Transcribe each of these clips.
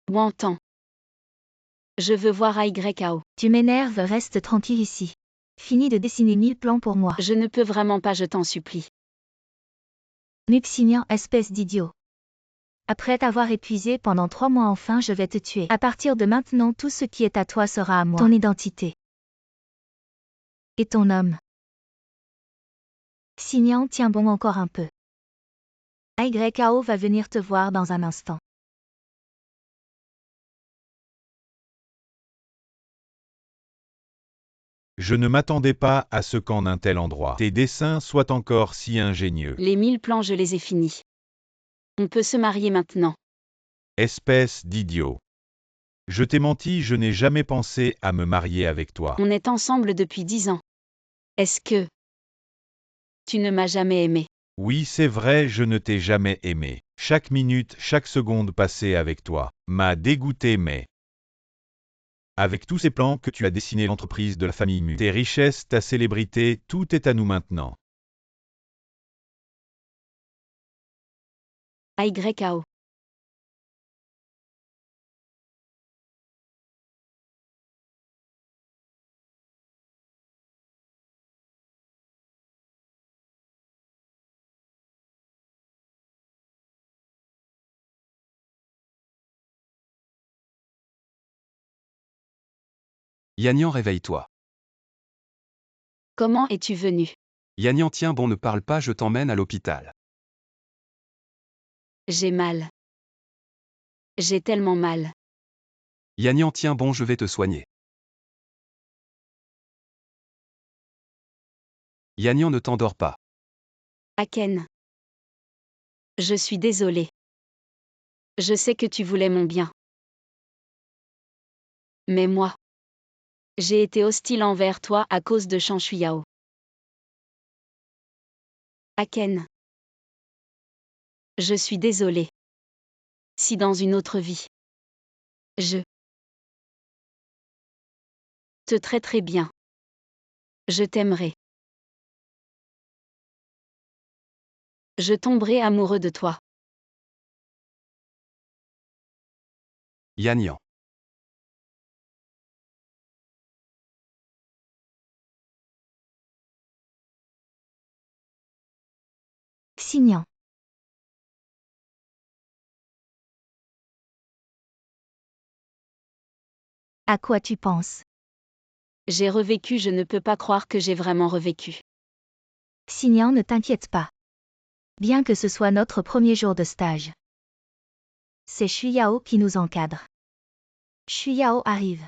Wantan. Je veux voir AYAO. Tu m'énerves, reste tranquille ici. Fini de dessiner 1000 plans pour moi. Je ne peux vraiment pas, je t'en supplie. Muxinian, espèce d'idiot. Après t'avoir épuisé pendant 3 mois, enfin je vais te tuer. À partir de maintenant, tout ce qui est à toi sera à moi. Ton identité. Et ton homme. Xinian, tiens bon encore un peu. AYAO va venir te voir dans un instant. Je ne m'attendais pas à ce qu'en un tel endroit, tes dessins soient encore si ingénieux. Les 1000 plans, je les ai finis. On peut se marier maintenant. Espèce d'idiot. Je t'ai menti, je n'ai jamais pensé à me marier avec toi. On est ensemble depuis 10 ans. Est-ce que tu ne m'as jamais aimé? Oui, c'est vrai, je ne t'ai jamais aimé. Chaque minute, chaque seconde passée avec toi m'a dégoûté, mais avec tous ces plans que tu as dessinés, l'entreprise de la famille Mu, tes richesses, ta célébrité, tout est à nous maintenant. AYAO. Yannian, réveille-toi. Comment es-tu venu? Yannian, tiens bon, ne parle pas, je t'emmène à l'hôpital. J'ai mal. J'ai tellement mal. Yannian, tiens bon, je vais te soigner. Yannian, ne t'endors pas. Aken. Je suis désolée. Je sais que tu voulais mon bien. Mais moi, j'ai été hostile envers toi à cause de Shanshuyao. Aken. Je suis désolée. Si dans une autre vie, je te traiterai bien. Je t'aimerai. Je tomberai amoureux de toi. Yannian. Xinian. À quoi tu penses? J'ai revécu, je ne peux pas croire que j'ai vraiment revécu. Xinian, ne t'inquiète pas. Bien que ce soit notre premier jour de stage. C'est Shuyao qui nous encadre. Shuyao arrive.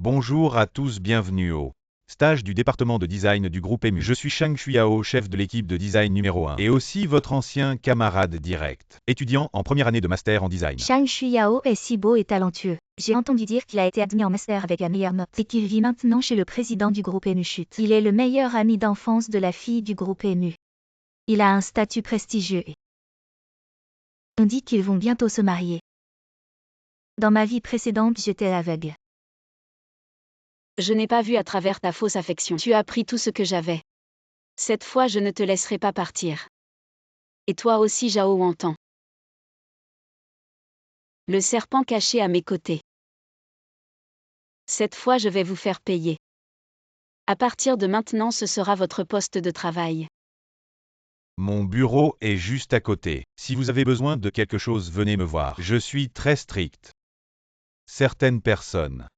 Bonjour à tous, bienvenue au stage du département de design du groupe EMU. Je suis Shang Shuyao, chef de l'équipe de design numéro 1, et aussi votre ancien camarade direct, étudiant en première année de master en design. Shang Shuyao est si beau et talentueux. J'ai entendu dire qu'il a été admis en master avec la meilleure note et qu'il vit maintenant chez le président du groupe EMU Chute. Il est le meilleur ami d'enfance de la fille du groupe EMU. Il a un statut prestigieux. On dit qu'ils vont bientôt se marier. Dans ma vie précédente, j'étais aveugle. Je n'ai pas vu à travers ta fausse affection. Tu as pris tout ce que j'avais. Cette fois, je ne te laisserai pas partir. Et toi aussi, Zhao Wantan. Le serpent caché à mes côtés. Cette fois, je vais vous faire payer. À partir de maintenant, ce sera votre poste de travail. Mon bureau est juste à côté. Si vous avez besoin de quelque chose, venez me voir. Je suis très strict. Certaines personnes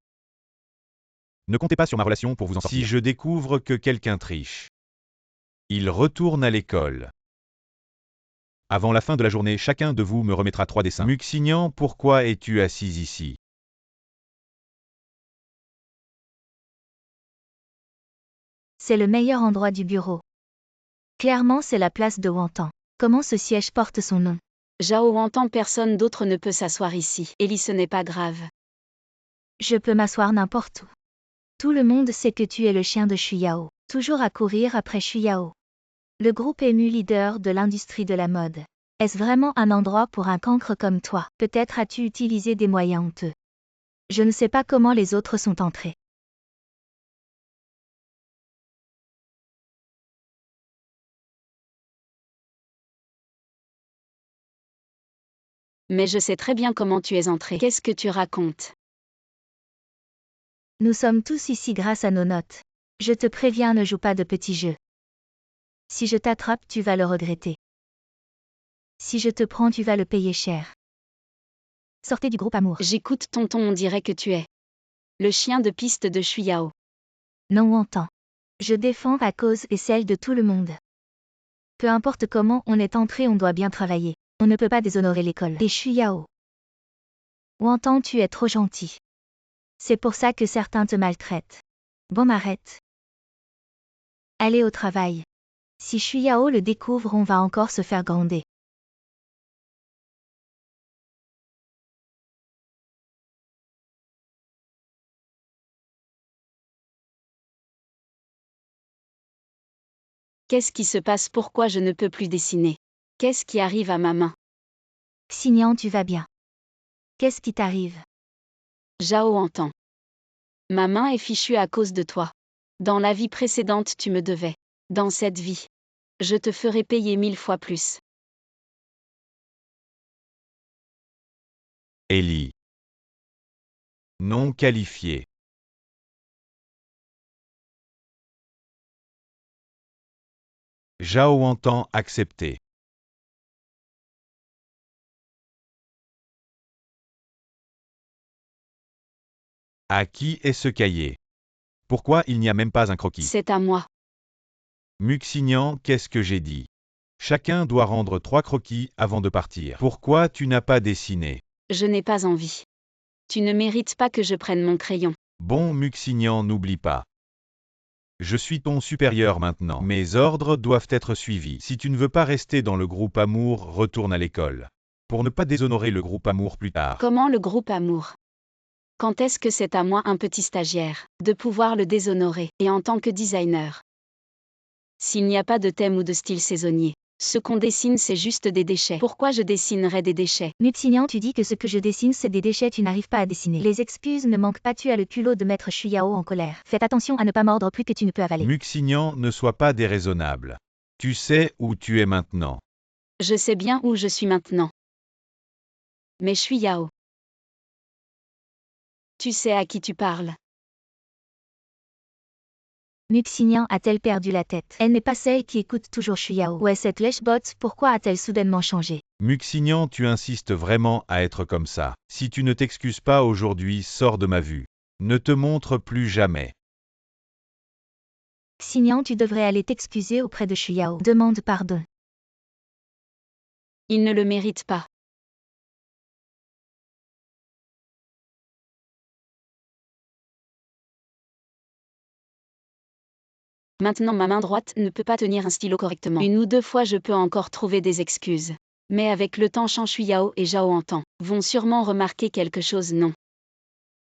ne comptez pas sur ma relation pour vous en sortir. Si je découvre que quelqu'un triche, il retourne à l'école. Avant la fin de la journée, chacun de vous me remettra 3 dessins. Muxinian, pourquoi es-tu assis ici? C'est le meilleur endroit du bureau. Clairement, c'est la place de Wantan. Comment ce siège porte son nom? Zhao Wantan, personne d'autre ne peut s'asseoir ici. Ellie, ce n'est pas grave. Je peux m'asseoir n'importe où. Tout le monde sait que tu es le chien de Shuyao, toujours à courir après Shuyao. Le groupe EMU, leader de l'industrie de la mode. Est-ce vraiment un endroit pour un cancre comme toi? Peut-être as-tu utilisé des moyens honteux. Je ne sais pas comment les autres sont entrés. Mais je sais très bien comment tu es entré. Qu'est-ce que tu racontes? Nous sommes tous ici grâce à nos notes. Je te préviens, ne joue pas de petits jeux. Si je t'attrape, tu vas le regretter. Si je te prends, tu vas le payer cher. Sortez du groupe Amour. J'écoute tonton, on dirait que tu es le chien de piste de Shuyao. Non, entend. Je défends ta cause et celle de tout le monde. Peu importe comment on est entré, on doit bien travailler. On ne peut pas déshonorer l'école. Et Shuyao. Entend, tu es trop gentil. C'est pour ça que certains te maltraitent. Bon, m'arrête. Allez au travail. Si Shuyao le découvre, on va encore se faire gronder. Qu'est-ce qui se passe? Pourquoi je ne peux plus dessiner? Qu'est-ce qui arrive à ma main? Xignan, tu vas bien. Qu'est-ce qui t'arrive? Zhao entend. Ma main est fichue à cause de toi. Dans la vie précédente, tu me devais. Dans cette vie, je te ferai payer 1000 fois plus. Ellie. Non qualifié. Zhao entend accepter. À qui est ce cahier? Pourquoi il n'y a même pas un croquis? C'est à moi. Muxignan, qu'est-ce que j'ai dit? Chacun doit rendre 3 croquis avant de partir. Pourquoi tu n'as pas dessiné? Je n'ai pas envie. Tu ne mérites pas que je prenne mon crayon. Bon Muxignan, n'oublie pas. Je suis ton supérieur maintenant. Mes ordres doivent être suivis. Si tu ne veux pas rester dans le groupe Amour, retourne à l'école. Pour ne pas déshonorer le groupe Amour plus tard. Comment le groupe Amour? Quand est-ce que c'est à moi, un petit stagiaire, de pouvoir le déshonorer, et en tant que designer? S'il n'y a pas de thème ou de style saisonnier, ce qu'on dessine c'est juste des déchets. Pourquoi je dessinerais des déchets? Muxignan, tu dis que ce que je dessine c'est des déchets, tu n'arrives pas à dessiner. Les excuses ne manquent pas, tu as le culot de mettre Shuyao en colère. Faites attention à ne pas mordre plus que tu ne peux avaler. Muxignan, ne sois pas déraisonnable. Tu sais où tu es maintenant. Je sais bien où je suis maintenant. Mais Shuyao. Tu sais à qui tu parles? Muxignan a-t-elle perdu la tête? Elle n'est pas celle qui écoute toujours Shuyao. Ouais, cette lèche-botte, pourquoi a-t-elle soudainement changé? Muxignan, tu insistes vraiment à être comme ça. Si tu ne t'excuses pas aujourd'hui, sors de ma vue. Ne te montre plus jamais. Xignan, tu devrais aller t'excuser auprès de Shuyao. Demande pardon. Il ne le mérite pas. Maintenant ma main droite ne peut pas tenir un stylo correctement. 1 ou 2 fois je peux encore trouver des excuses. Mais avec le temps Shan Shuyao et Zhao Entend vont sûrement remarquer quelque chose, non?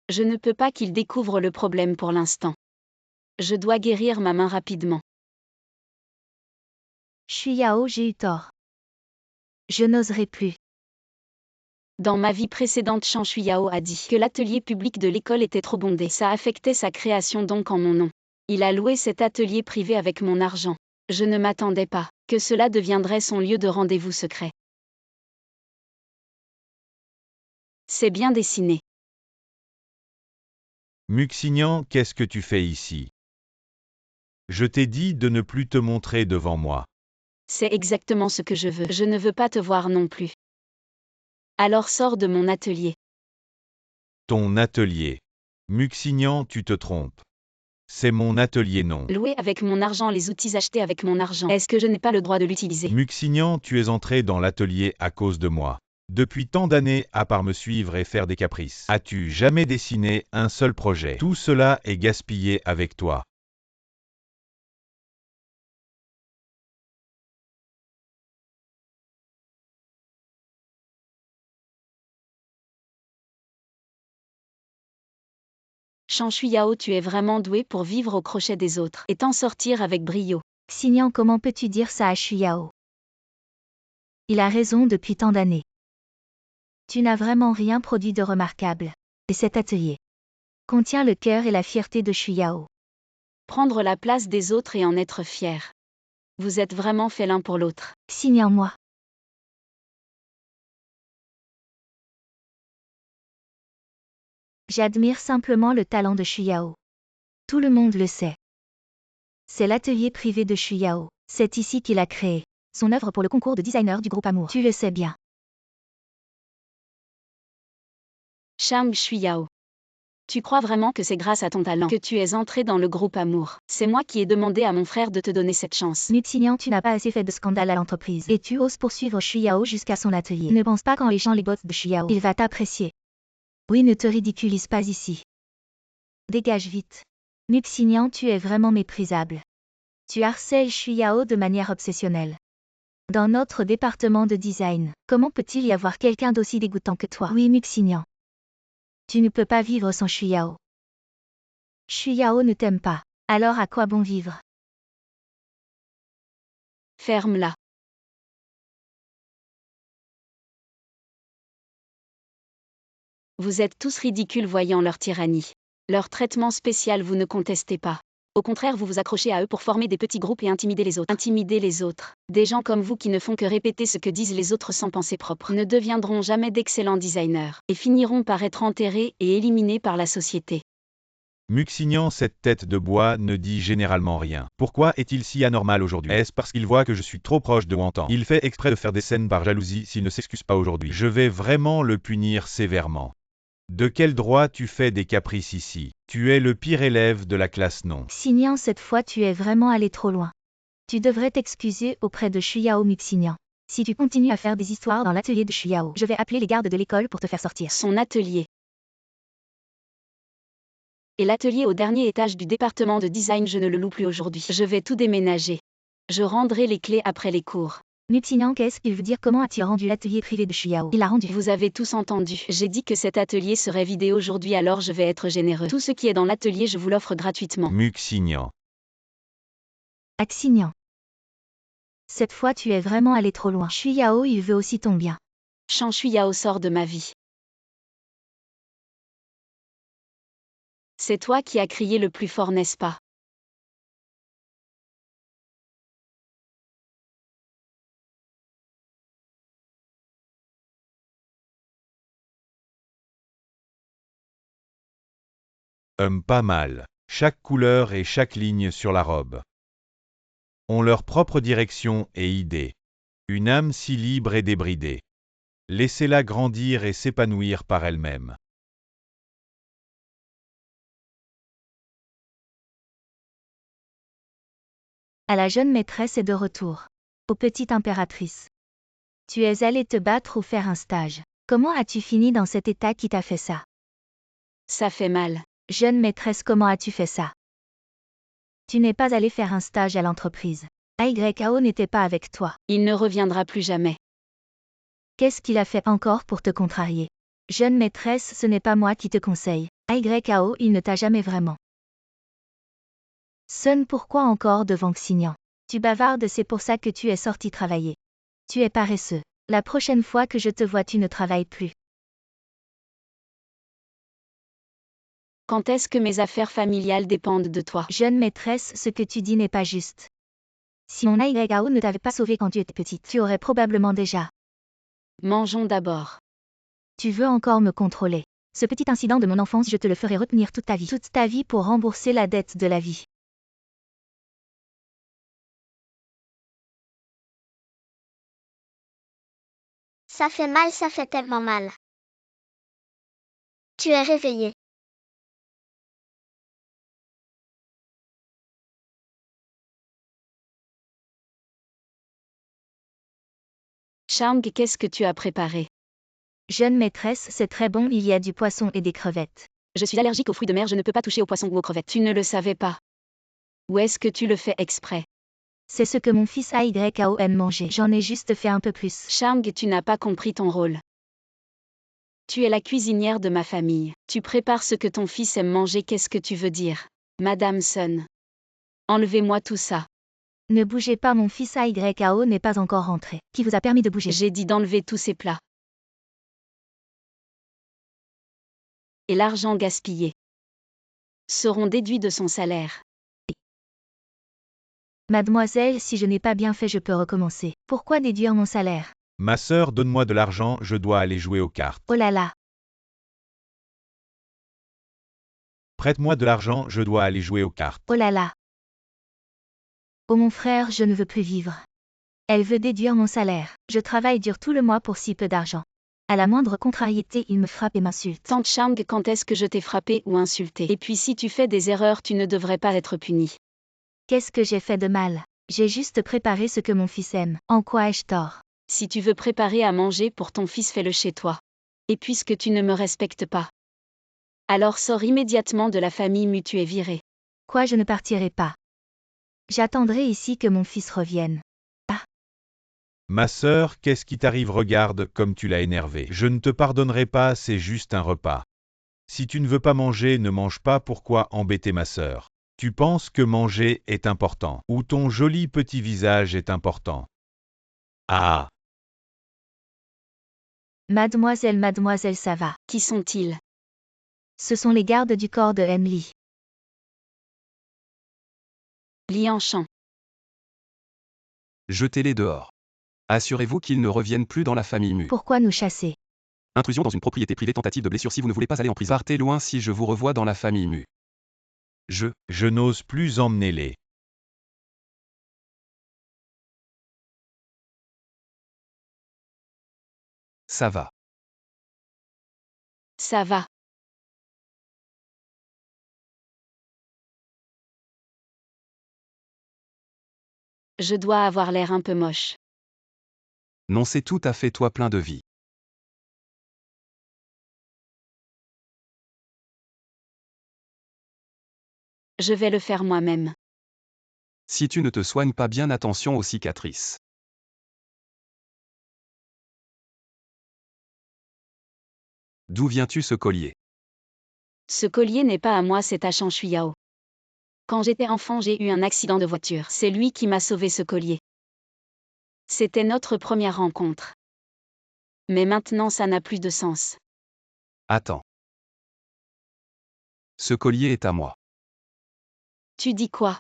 Je ne peux pas qu'ils découvrent le problème pour l'instant. Je dois guérir ma main rapidement. Shuyao, j'ai eu tort. Je n'oserai plus. Dans ma vie précédente, Shan Shuyao a dit que l'atelier public de l'école était trop bondé. Ça affectait sa création, donc en mon nom. Il a loué cet atelier privé avec mon argent. Je ne m'attendais pas que cela deviendrait son lieu de rendez-vous secret. C'est bien dessiné. Muxignan, qu'est-ce que tu fais ici? Je t'ai dit de ne plus te montrer devant moi. C'est exactement ce que je veux. Je ne veux pas te voir non plus. Alors sors de mon atelier. Ton atelier. Muxignan, tu te trompes. C'est mon atelier, non. Louer avec mon argent, les outils achetés avec mon argent. Est-ce que je n'ai pas le droit de l'utiliser? Muxignan, tu es entré dans l'atelier à cause de moi. Depuis tant d'années, à part me suivre et faire des caprices, as-tu jamais dessiné un seul projet? Tout cela est gaspillé avec toi. Shan Shuyao, tu es vraiment doué pour vivre au crochet des autres et t'en sortir avec brio. Xignan, comment peux-tu dire ça à Shuyao? Il a raison depuis tant d'années. Tu n'as vraiment rien produit de remarquable. Et cet atelier contient le cœur et la fierté de Shuyao. Prendre la place des autres et en être fier. Vous êtes vraiment fait l'un pour l'autre. Signe en moi. J'admire simplement le talent de Shuyao. Tout le monde le sait. C'est l'atelier privé de Shuyao. C'est ici qu'il a créé son œuvre pour le concours de designer du groupe Amour. Tu le sais bien. Shang Shuyao. Tu crois vraiment que c'est grâce à ton talent que tu es entré dans le groupe Amour? C'est moi qui ai demandé à mon frère de te donner cette chance. Nuxignan, tu n'as pas assez fait de scandale à l'entreprise. Et tu oses poursuivre Shuyao jusqu'à son atelier. Ne pense pas quand les gens les bottent de Shuyao. Il va t'apprécier. Oui, ne te ridiculise pas ici. Dégage vite. Nuxignan, tu es vraiment méprisable. Tu harcèles Shuyao de manière obsessionnelle. Dans notre département de design, comment peut-il y avoir quelqu'un d'aussi dégoûtant que toi? Oui, Nuxignan. Tu ne peux pas vivre sans Shuyao. Shuyao ne t'aime pas. Alors à quoi bon vivre? Ferme-la. Vous êtes tous ridicules voyant leur tyrannie. Leur traitement spécial vous ne contestez pas. Au contraire, vous vous accrochez à eux pour former des petits groupes et intimider les autres. Intimider les autres. Des gens comme vous qui ne font que répéter ce que disent les autres sans pensée propre ne deviendront jamais d'excellents designers et finiront par être enterrés et éliminés par la société. Muxignan, cette tête de bois, ne dit généralement rien. Pourquoi est-il si anormal aujourd'hui? Est-ce parce qu'il voit que je suis trop proche de Wantan? Il fait exprès de faire des scènes par jalousie s'il ne s'excuse pas aujourd'hui. Je vais vraiment le punir sévèrement. De quel droit tu fais des caprices ici? Tu es le pire élève de la classe, non? Xignan, cette fois tu es vraiment allé trop loin. Tu devrais t'excuser auprès de Shuyao Muxignan. Si tu continues à faire des histoires dans l'atelier de Shuyao, je vais appeler les gardes de l'école pour te faire sortir. Son atelier. Et l'atelier au dernier étage du département de design, je ne le loue plus aujourd'hui. Je vais tout déménager. Je rendrai les clés après les cours. Muxignan, qu'est-ce qu'il veut dire? Comment as-tu rendu l'atelier privé de Shuyao? Il l'a rendu. Vous avez tous entendu. J'ai dit que cet atelier serait vidé aujourd'hui, alors je vais être généreux. Tout ce qui est dans l'atelier, je vous l'offre gratuitement. Muxignan. Axignan. Cette fois tu es vraiment allé trop loin. Shuyao, il veut aussi ton bien. Shang Shuyao sort de ma vie. C'est toi qui as crié le plus fort, n'est-ce pas? Pas mal. Chaque couleur et chaque ligne sur la robe ont leur propre direction et idée. Une âme si libre et débridée. Laissez-la grandir et s'épanouir par elle-même. À la jeune maîtresse est de retour. Ô petite impératrice. Tu es allée te battre ou faire un stage. Comment as-tu fini dans cet état qui t'a fait ça? Ça fait mal. Jeune maîtresse, comment as-tu fait ça? Tu n'es pas allée faire un stage à l'entreprise. AYKO n'était pas avec toi. Il ne reviendra plus jamais. Qu'est-ce qu'il a fait encore pour te contrarier? Jeune maîtresse, ce n'est pas moi qui te conseille. AYKO, il ne t'a jamais vraiment. Sun, pourquoi encore devant Xignan? Tu bavardes, c'est pour ça que tu es sorti travailler. Tu es paresseux. La prochaine fois que je te vois, tu ne travailles plus. Quand est-ce que mes affaires familiales dépendent de toi? Jeune maîtresse, ce que tu dis n'est pas juste. Si mon AYKO ne t'avait pas sauvé quand tu étais petite, tu aurais probablement déjà. Mangeons d'abord. Tu veux encore me contrôler. Ce petit incident de mon enfance, je te le ferai retenir toute ta vie. Toute ta vie pour rembourser la dette de la vie. Ça fait mal, ça fait tellement mal. Tu es réveillé. Shang, qu'est-ce que tu as préparé? Jeune maîtresse, c'est très bon, il y a du poisson et des crevettes. Je suis allergique aux fruits de mer, je ne peux pas toucher aux poissons ou aux crevettes. Tu ne le savais pas. Ou est-ce que tu le fais exprès? C'est ce que mon fils AYKO aime manger. J'en ai juste fait un peu plus. Shang, tu n'as pas compris ton rôle. Tu es la cuisinière de ma famille. Tu prépares ce que ton fils aime manger, qu'est-ce que tu veux dire? Madame Sun. Enlevez-moi tout ça. Ne bougez pas, mon fils AYKO n'est pas encore rentré. Qui vous a permis de bouger? J'ai dit d'enlever tous ces plats. et l'argent gaspillé seront déduits de son salaire. Mademoiselle, si je n'ai pas bien fait, je peux recommencer. Pourquoi déduire mon salaire? Ma sœur, donne-moi de l'argent, je dois aller jouer aux cartes. Oh là là. Prête-moi de l'argent, je dois aller jouer aux cartes. Oh là là. Oh mon frère, je ne veux plus vivre. Elle veut déduire mon salaire. Je travaille dur tout le mois pour si peu d'argent. À la moindre contrariété, il me frappe et m'insulte. Tante Chang, quand est-ce que je t'ai frappé ou insulté? Et puis si tu fais des erreurs, tu ne devrais pas être puni. Qu'est-ce que j'ai fait de mal? J'ai juste préparé ce que mon fils aime. En quoi ai-je tort? Si tu veux préparer à manger pour ton fils, fais-le chez toi. Et puisque tu ne me respectes pas, alors sors immédiatement de la famille Mu, tu es viré. Quoi, je ne partirai pas. J'attendrai ici que mon fils revienne. Ma sœur, qu'est-ce qui t'arrive? Regarde comme tu l'as énervé. Je ne te pardonnerai pas, c'est juste un repas. Si tu ne veux pas manger, ne mange pas, pourquoi embêter ma sœur? Tu penses que manger est important, ou ton joli petit visage est important? Ah! Mademoiselle, ça va. Qui sont-ils? Ce sont les gardes du corps de Emily. Lianchan. Jetez-les dehors. Assurez-vous qu'ils ne reviennent plus dans la famille Mu. Pourquoi nous chasser? Intrusion dans une propriété privée, tentative de blessure. Si vous ne voulez pas aller en prison, partez loin si je vous revois dans la famille Mu. Je n'ose plus emmener-les. Ça va. Ça va. Je dois avoir l'air un peu moche. Non, c'est tout à fait toi, plein de vie. Je vais le faire moi-même. Si tu ne te soignes pas bien, attention aux cicatrices. D'où viens-tu ce collier? Ce collier n'est pas à moi, c'est à Chang Shuyao. Quand j'étais enfant, j'ai eu un accident de voiture. C'est lui qui m'a sauvé ce collier. C'était notre première rencontre. Mais maintenant, ça n'a plus de sens. Attends. Ce collier est à moi. Tu dis quoi?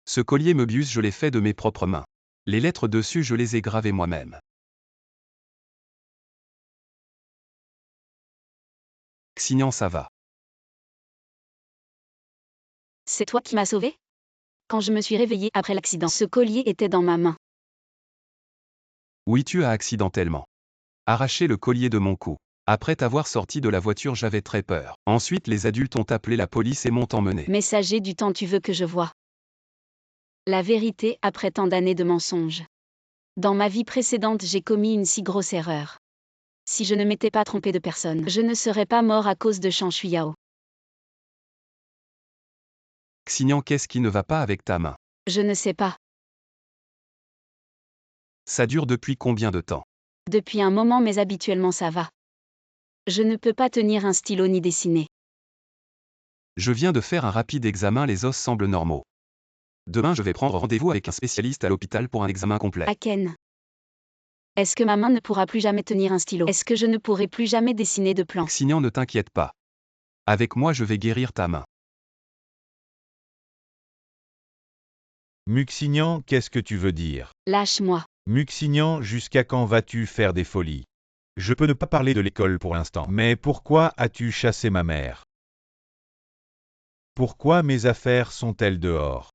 Ce collier Möbius, je l'ai fait de mes propres mains. Les lettres dessus, je les ai gravées moi-même. Xignan, ça va. C'est toi qui m'as sauvé? Quand je me suis réveillée après l'accident, ce collier était dans ma main. Oui, tu as accidentellement arraché le collier de mon cou. Après t'avoir sorti de la voiture, j'avais très peur. Ensuite, les adultes ont appelé la police et m'ont emmené. Messager du temps, tu veux que je voie la vérité après tant d'années de mensonges. Dans ma vie précédente, j'ai commis une si grosse erreur. Si je ne m'étais pas trompé de personne, je ne serais pas mort à cause de Chang Shuyao. Xignan, qu'est-ce qui ne va pas avec ta main? Je ne sais pas. Ça dure depuis combien de temps? Depuis un moment, mais habituellement ça va. Je ne peux pas tenir un stylo ni dessiner. Je viens de faire un rapide examen, les os semblent normaux. Demain, je vais prendre rendez-vous avec un spécialiste à l'hôpital pour un examen complet. Aken. Est-ce que ma main ne pourra plus jamais tenir un stylo? Est-ce que je ne pourrai plus jamais dessiner de plans? Xignan, ne t'inquiète pas. Avec moi, je vais guérir ta main. Muxignan, qu'est-ce que tu veux dire? Lâche-moi. Muxignan, jusqu'à quand vas-tu faire des folies? Je peux ne pas parler de l'école pour l'instant, mais pourquoi as-tu chassé ma mère? Pourquoi mes affaires sont-elles dehors?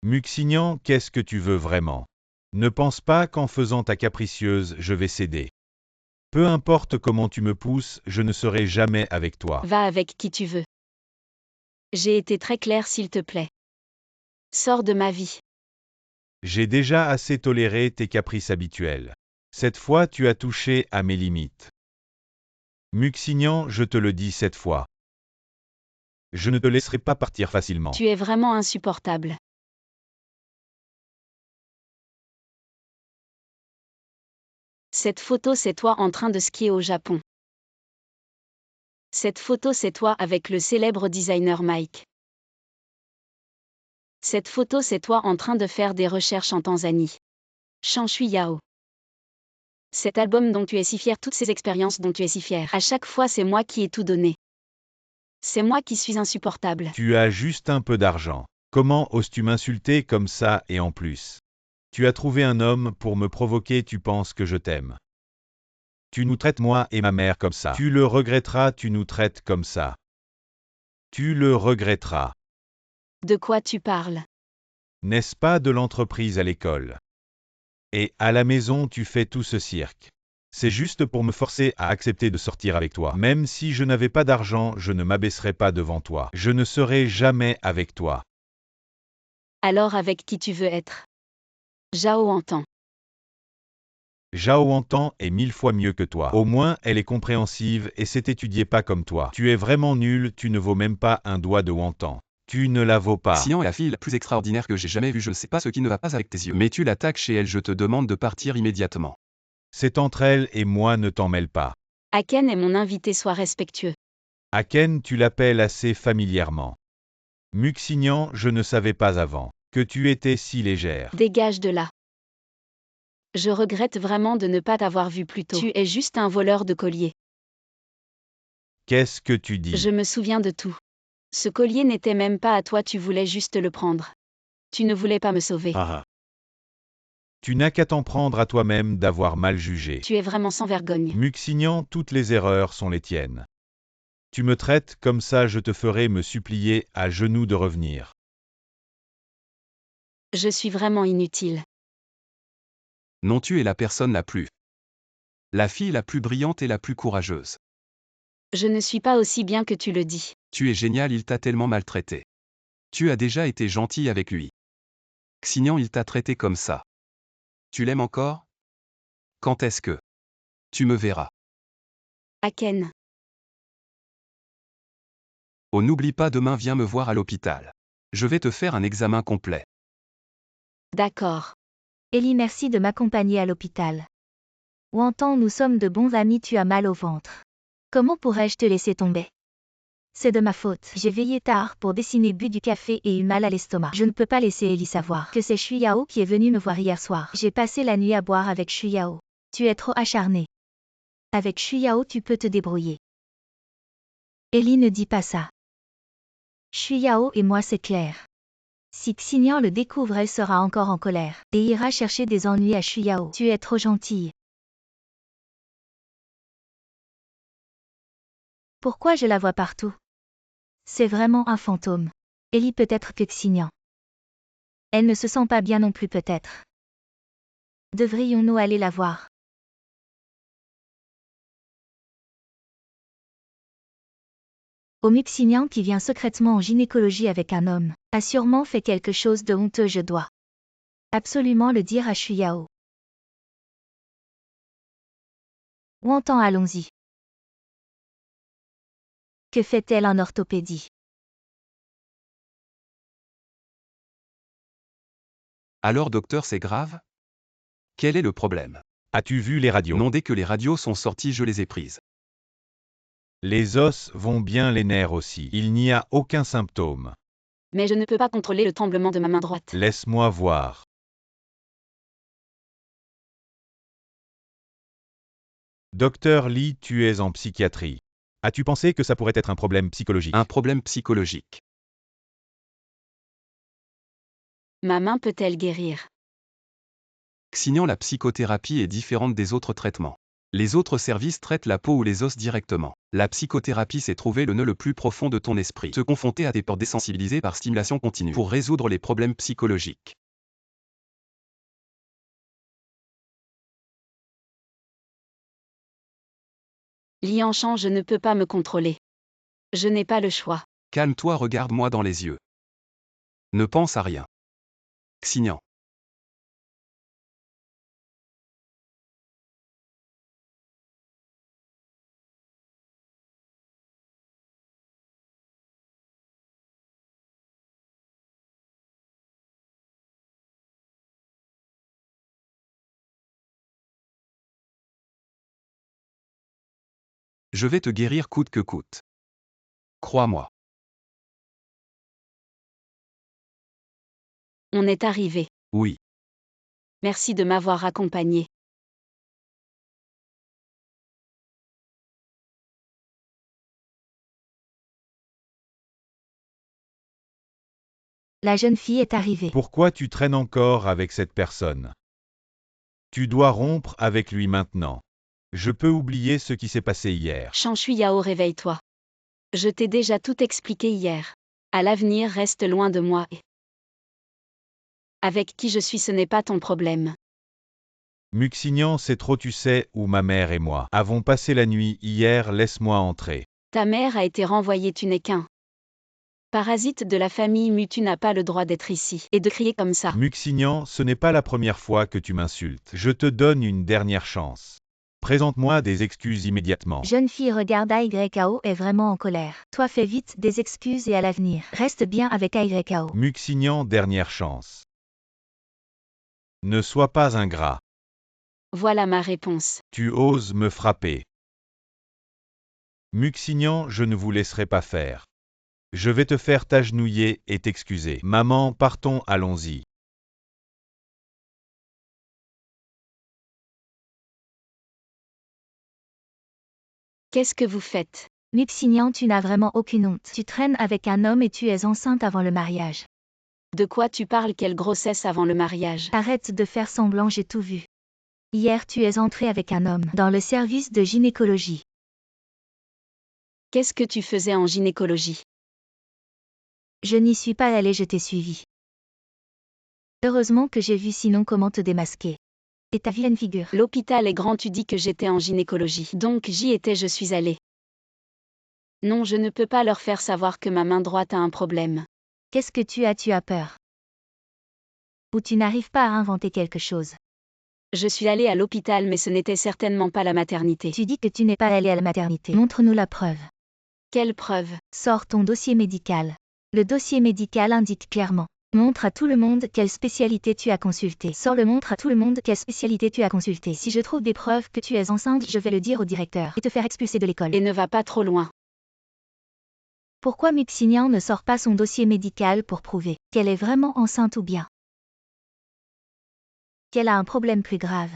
Muxignan, qu'est-ce que tu veux vraiment? Ne pense pas qu'en faisant ta capricieuse, je vais céder. Peu importe comment tu me pousses, je ne serai jamais avec toi. Va avec qui tu veux. J'ai été très clair, s'il te plaît. Sors de ma vie. J'ai déjà assez toléré tes caprices habituels. Cette fois, tu as touché à mes limites. Muxignan, je te le dis cette fois. Je ne te laisserai pas partir facilement. Tu es vraiment insupportable. Cette photo, c'est toi en train de skier au Japon. Cette photo, c'est toi avec le célèbre designer Mike. Cette photo, c'est toi en train de faire des recherches en Tanzanie. Chang Shuyao. Cet album dont tu es si fier, toutes ces expériences dont tu es si fier. À chaque fois, c'est moi qui ai tout donné. C'est moi qui suis insupportable. Tu as juste un peu d'argent. Comment oses-tu m'insulter comme ça et en plus? Tu as trouvé un homme pour me provoquer, tu penses que je t'aime. Tu nous traites moi et ma mère comme ça. Tu le regretteras, tu nous traites comme ça. Tu le regretteras. De quoi tu parles? N'est-ce pas de l'entreprise à l'école? Et à la maison tu fais tout ce cirque. C'est juste pour me forcer à accepter de sortir avec toi. Même si je n'avais pas d'argent, je ne m'abaisserais pas devant toi. Je ne serai jamais avec toi. Alors avec qui tu veux être? Zhao entend. Zhao entend est 1000 fois mieux que toi. Au moins, elle est compréhensive et s'est étudiée pas comme toi. Tu es vraiment nul, tu ne vaux même pas un doigt de Wantan. Tu ne la vaux pas. Xian est la fille la plus extraordinaire que j'ai jamais vue. Je ne sais pas ce qui ne va pas avec tes yeux. Mais tu l'attaques chez elle, je te demande de partir immédiatement. C'est entre elle et moi, ne t'en mêle pas. Aken est mon invité, sois respectueux. Aken, tu l'appelles assez familièrement. Muxignan, je ne savais pas avant que tu étais si légère. Dégage de là. Je regrette vraiment de ne pas t'avoir vu plus tôt. Tu es juste un voleur de collier. Qu'est-ce que tu dis? Je me souviens de tout. Ce collier n'était même pas à toi, tu voulais juste le prendre. Tu ne voulais pas me sauver. Tu n'as qu'à t'en prendre à toi-même d'avoir mal jugé. Tu es vraiment sans vergogne. Muxignan, toutes les erreurs sont les tiennes. Tu me traites comme ça, je te ferai me supplier à genoux de revenir. Je suis vraiment inutile. Non, tu es la personne la plus. La fille la plus brillante et la plus courageuse. Je ne suis pas aussi bien que tu le dis. Tu es génial, il t'a tellement maltraité. Tu as déjà été gentil avec lui. Xian, il t'a traité comme ça. Tu l'aimes encore? Quand est-ce que tu me verras? Aken. Oh, n'oublie pas, demain viens me voir à l'hôpital. Je vais te faire un examen complet. D'accord. Ellie, merci de m'accompagner à l'hôpital. Wantan, nous sommes de bons amis, tu as mal au ventre. Comment pourrais-je te laisser tomber? C'est de ma faute. J'ai veillé tard pour dessiner, bu du café et eu mal à l'estomac. Je ne peux pas laisser Ellie savoir que c'est Shu Yao qui est venu me voir hier soir. J'ai passé la nuit à boire avec Shu Yao. Tu es trop acharné. Avec Shu Yao, tu peux te débrouiller. Ellie, ne dis pas ça. Shu Yao et moi, c'est clair. Si Xian le découvre, elle sera encore en colère et ira chercher des ennuis à Shu Yao. Tu es trop gentille. Pourquoi je la vois partout? C'est vraiment un fantôme. Ellie, peut-être que Xian. Elle ne se sent pas bien non plus, peut-être. Devrions-nous aller la voir? Au Muxignan qui vient secrètement en gynécologie avec un homme, a sûrement fait quelque chose de honteux, je dois absolument le dire à Shu Yao. Wantan, allons-y. Que fait-elle en orthopédie? Alors docteur, c'est grave? Quel est le problème? As-tu vu les radios? Non, dès que les radios sont sorties, je les ai prises. Les os vont bien, les nerfs aussi. Il n'y a aucun symptôme. Mais je ne peux pas contrôler le tremblement de ma main droite. Laisse-moi voir. Docteur Lee, tu es en psychiatrie. As-tu pensé que ça pourrait être un problème psychologique? Un problème psychologique. Ma main peut-elle guérir? Xian, la psychothérapie est différente des autres traitements. Les autres services traitent la peau ou les os directement. La psychothérapie, c'est trouver le nœud le plus profond de ton esprit, te confronter à tes peurs désensibilisées par stimulation continue pour résoudre les problèmes psychologiques. Lianchan, je ne peux pas me contrôler. Je n'ai pas le choix. Calme-toi, regarde-moi dans les yeux. Ne pense à rien. Xian. Je vais te guérir coûte que coûte. Crois-moi. On est arrivé. Oui. Merci de m'avoir accompagné. La jeune fille est arrivée. Pourquoi tu traînes encore avec cette personne? Tu dois rompre avec lui maintenant. Je peux oublier ce qui s'est passé hier. Shanshuyao, réveille-toi. Je t'ai déjà tout expliqué hier. À l'avenir, reste loin de moi et... Avec qui je suis, ce n'est pas ton problème. Muxignan, c'est trop, tu sais où ma mère et moi avons passé la nuit hier, laisse-moi entrer. Ta mère a été renvoyée, tu n'es qu'un parasite de la famille Mu, tu n'as pas le droit d'être ici et de crier comme ça. Muxignan, ce n'est pas la première fois que tu m'insultes. Je te donne une dernière chance. Présente-moi des excuses immédiatement. Jeune fille regarde AYKO est vraiment en colère. Toi fais vite des excuses et à l'avenir. Reste bien avec AYKO. Muxignan, dernière chance. Ne sois pas ingrat. Voilà ma réponse. Tu oses me frapper. Muxignan, je ne vous laisserai pas faire. Je vais te faire t'agenouiller et t'excuser. Maman, partons, allons-y. Qu'est-ce que vous faites? Muxignan, tu n'as vraiment aucune honte. Tu traînes avec un homme et tu es enceinte avant le mariage. De quoi tu parles? Quelle grossesse avant le mariage? Arrête de faire semblant, j'ai tout vu. Hier tu es entrée avec un homme dans le service de gynécologie. Qu'est-ce que tu faisais en gynécologie? Je n'y suis pas allée, je t'ai suivi. Heureusement que j'ai vu, sinon comment te démasquer. Et ta vilaine figure. L'hôpital est grand, tu dis que j'étais en gynécologie. Donc j'y étais, je suis allée. Non, je ne peux pas leur faire savoir que ma main droite a un problème. Qu'est-ce que tu as peur? Ou tu n'arrives pas à inventer quelque chose? Je suis allée à l'hôpital, mais ce n'était certainement pas la maternité. Tu dis que tu n'es pas allée à la maternité. Montre-nous la preuve. Quelle preuve? Sors ton dossier médical. Le dossier médical indique clairement. Montre à tout le monde quelle spécialité tu as consulté. Sors-le, montre à tout le monde quelle spécialité tu as consulté. Si je trouve des preuves que tu es enceinte, je vais le dire au directeur et te faire expulser de l'école. Et ne va pas trop loin. Pourquoi Muxignan ne sort pas son dossier médical pour prouver qu'elle est vraiment enceinte ou bien qu'elle a un problème plus grave?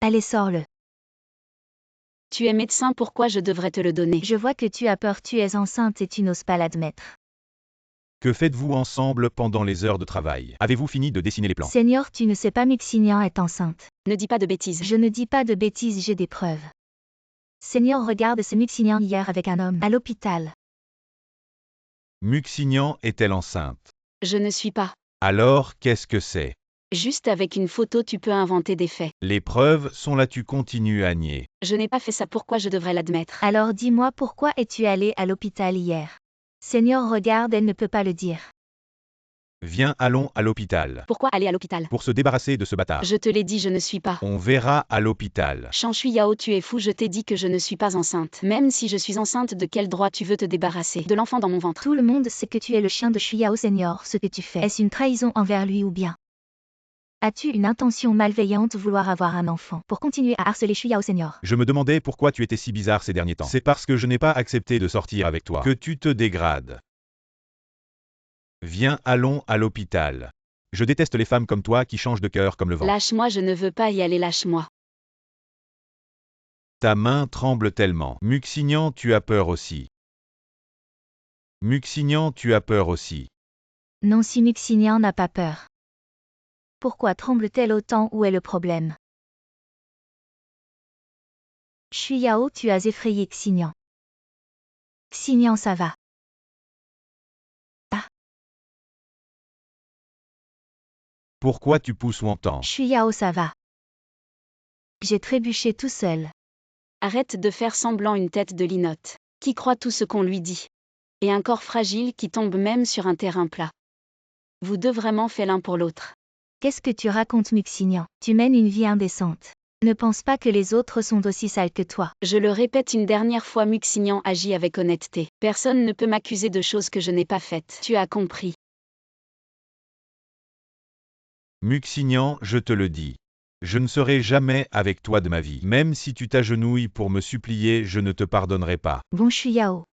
Allez, sors-le. Tu es médecin, pourquoi je devrais te le donner? Je vois que tu as peur, tu es enceinte et tu n'oses pas l'admettre. Que faites-vous ensemble pendant les heures de travail? Avez-vous fini de dessiner les plans? Seigneur, tu ne sais pas, Muxignan est enceinte. Ne dis pas de bêtises. Je ne dis pas de bêtises, j'ai des preuves. Seigneur, regarde ce Muxignan hier avec un homme à l'hôpital. Muxignan est-elle enceinte? Je ne suis pas. Alors, qu'est-ce que c'est? Juste avec une photo, tu peux inventer des faits. Les preuves sont là, tu continues à nier. Je n'ai pas fait ça, pourquoi je devrais l'admettre? Alors dis-moi, pourquoi es-tu allé à l'hôpital hier? Seigneur, regarde, elle ne peut pas le dire. Viens, allons à l'hôpital. Pourquoi aller à l'hôpital? Pour se débarrasser de ce bâtard. Je te l'ai dit, je ne suis pas. On verra à l'hôpital. Shanshuyao, tu es fou, je t'ai dit que je ne suis pas enceinte. Même si je suis enceinte, de quel droit tu veux te débarrasser de l'enfant dans mon ventre? Tout le monde sait que tu es le chien de Shuyao, Seigneur. Ce que tu fais, est-ce une trahison envers lui ou bien as-tu une intention malveillante, vouloir avoir un enfant pour continuer à harceler Shuyao, Seigneur? Je me demandais pourquoi tu étais si bizarre ces derniers temps. C'est parce que je n'ai pas accepté de sortir avec toi que tu te dégrades. Viens, allons à l'hôpital. Je déteste les femmes comme toi qui changent de cœur comme le vent. Lâche-moi, je ne veux pas y aller, lâche-moi. Ta main tremble tellement. Muxignan, tu as peur aussi. Muxignan, tu as peur aussi. Non, si Muxignan n'a pas peur. Pourquoi tremble-t-elle autant? Où est le problème? Shuyao, tu as effrayé Xignan. Xignan, ça va. Ah. Pourquoi tu pousses longtemps? Shuyao, ça va. J'ai trébuché tout seul. Arrête de faire semblant, une tête de linotte qui croit tout ce qu'on lui dit. Et un corps fragile qui tombe même sur un terrain plat. Vous deux vraiment fait l'un pour l'autre. Qu'est-ce que tu racontes, Muxignan? Tu mènes une vie indécente. Ne pense pas que les autres sont aussi sales que toi. Je le répète une dernière fois, Muxignan agit avec honnêteté. Personne ne peut m'accuser de choses que je n'ai pas faites. Tu as compris. Muxignan, je te le dis. Je ne serai jamais avec toi de ma vie. Même si tu t'agenouilles pour me supplier, je ne te pardonnerai pas. Bon, Shuyao.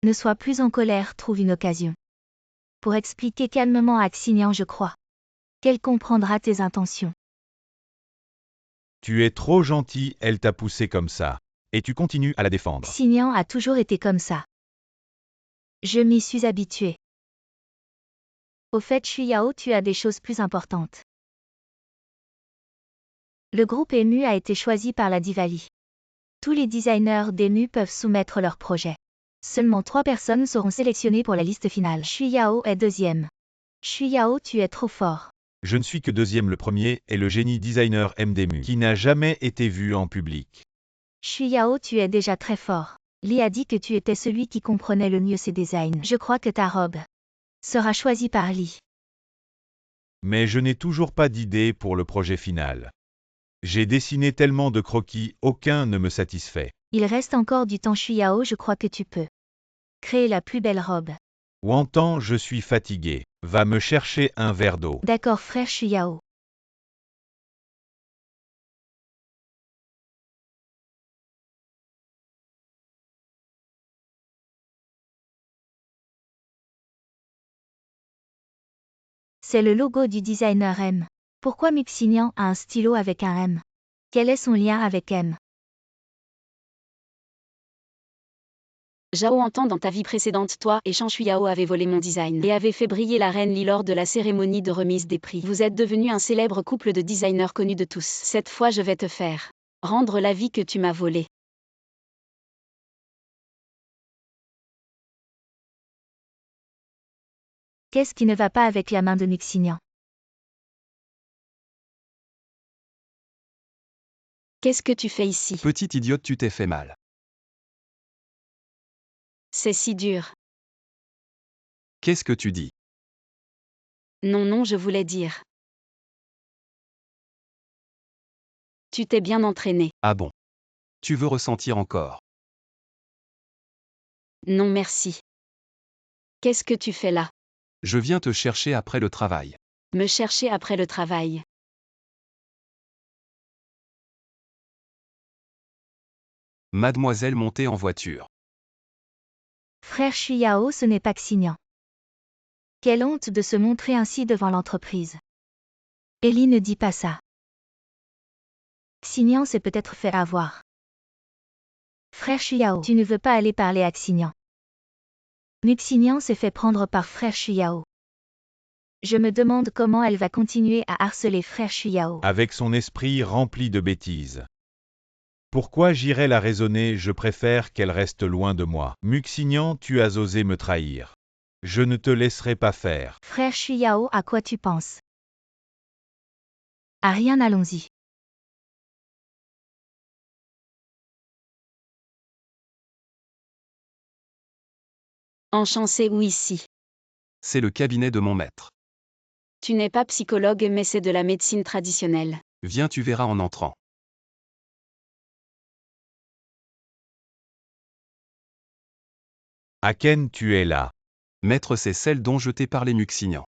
Ne sois plus en colère, trouve une occasion. Pour expliquer calmement à Xignan, je crois qu'elle comprendra tes intentions. Tu es trop gentil, elle t'a poussé comme ça. Et tu continues à la défendre. Xignan a toujours été comme ça. Je m'y suis habituée. Au fait, Shuyao, tu as des choses plus importantes. Le groupe EMU a été choisi par la Diwali. Tous les designers d'EMU peuvent soumettre leurs projets. Seulement 3 personnes seront sélectionnées pour la liste finale. Shuyao est deuxième. Shuyao, tu es trop fort. Je ne suis que deuxième. Le premier est le génie designer MDMU, qui n'a jamais été vu en public. Shuyao, tu es déjà très fort. Lee a dit que tu étais celui qui comprenait le mieux ses designs. Je crois que ta robe sera choisie par Lee. Mais je n'ai toujours pas d'idée pour le projet final. J'ai dessiné tellement de croquis, aucun ne me satisfait. Il reste encore du temps, Shuyao, je crois que tu peux créer la plus belle robe. Wantan, je suis fatigué. Va me chercher un verre d'eau. D'accord, frère Shuyao. C'est le logo du designer M. Pourquoi Mixinian a un stylo avec un M? Quel est son lien avec M? Zhao entend dans ta vie précédente, toi et Shan Shuyao avez volé mon design et avez fait briller la reine Li lors de la cérémonie de remise des prix. Vous êtes devenu un célèbre couple de designers connus de tous. Cette fois, je vais te faire rendre la vie que tu m'as volée. Qu'est-ce qui ne va pas avec la main de Mixinian? Qu'est-ce que tu fais ici? Petite idiote, tu t'es fait mal. C'est si dur. Qu'est-ce que tu dis? Non, non, je voulais dire. Tu t'es bien entraîné. Ah bon? Tu veux ressentir encore? Non, merci. Qu'est-ce que tu fais là? Je viens te chercher après le travail. Me chercher après le travail. Mademoiselle montée en voiture. Frère Shuyao, ce n'est pas Xignan. Quelle honte de se montrer ainsi devant l'entreprise. Ellie ne dit pas ça. Xignan s'est peut-être fait avoir. Frère Shuyao, tu ne veux pas aller parler à Xignan. Xignan s'est fait prendre par frère Shuyao. Je me demande comment elle va continuer à harceler frère Shuyao. Avec son esprit rempli de bêtises. Pourquoi j'irais la raisonner? Je préfère qu'elle reste loin de moi. Muxignan, tu as osé me trahir. Je ne te laisserai pas faire. Frère Shuyao, à quoi tu penses? À rien, allons-y. Enchanté ou ici. C'est le cabinet de mon maître. Tu n'es pas psychologue mais c'est de la médecine traditionnelle. Viens, tu verras en entrant. Aken, tu es là. Maître, c'est celle dont je t'ai parlé, Muxignan.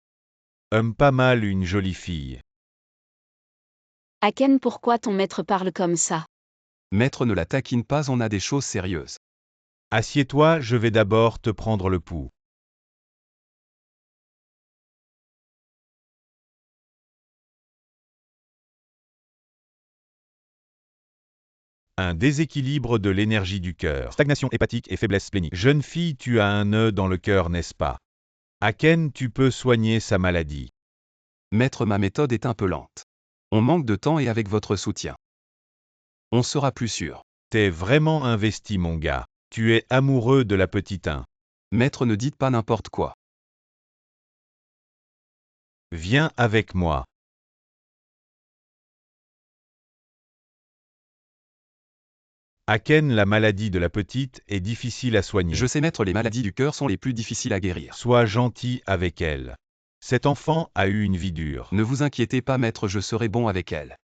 Pas mal une jolie fille. Aken, pourquoi ton maître parle comme ça? Maître, ne la taquine pas, on a des choses sérieuses. Assieds-toi, je vais d'abord te prendre le pouls. Un déséquilibre de l'énergie du cœur. Stagnation hépatique et faiblesse splénique. Jeune fille, tu as un nœud dans le cœur, n'est-ce pas? Aken, tu peux soigner sa maladie. Maître, ma méthode est un peu lente. On manque de temps et avec votre soutien, on sera plus sûr. T'es vraiment investi, mon gars. Tu es amoureux de la petite un. Maître, ne dites pas n'importe quoi. Viens avec moi. Aken, la maladie de la petite est difficile à soigner. Je sais, maître, les maladies du cœur sont les plus difficiles à guérir. Sois gentil avec elle. Cet enfant a eu une vie dure. Ne vous inquiétez pas, maître, je serai bon avec elle.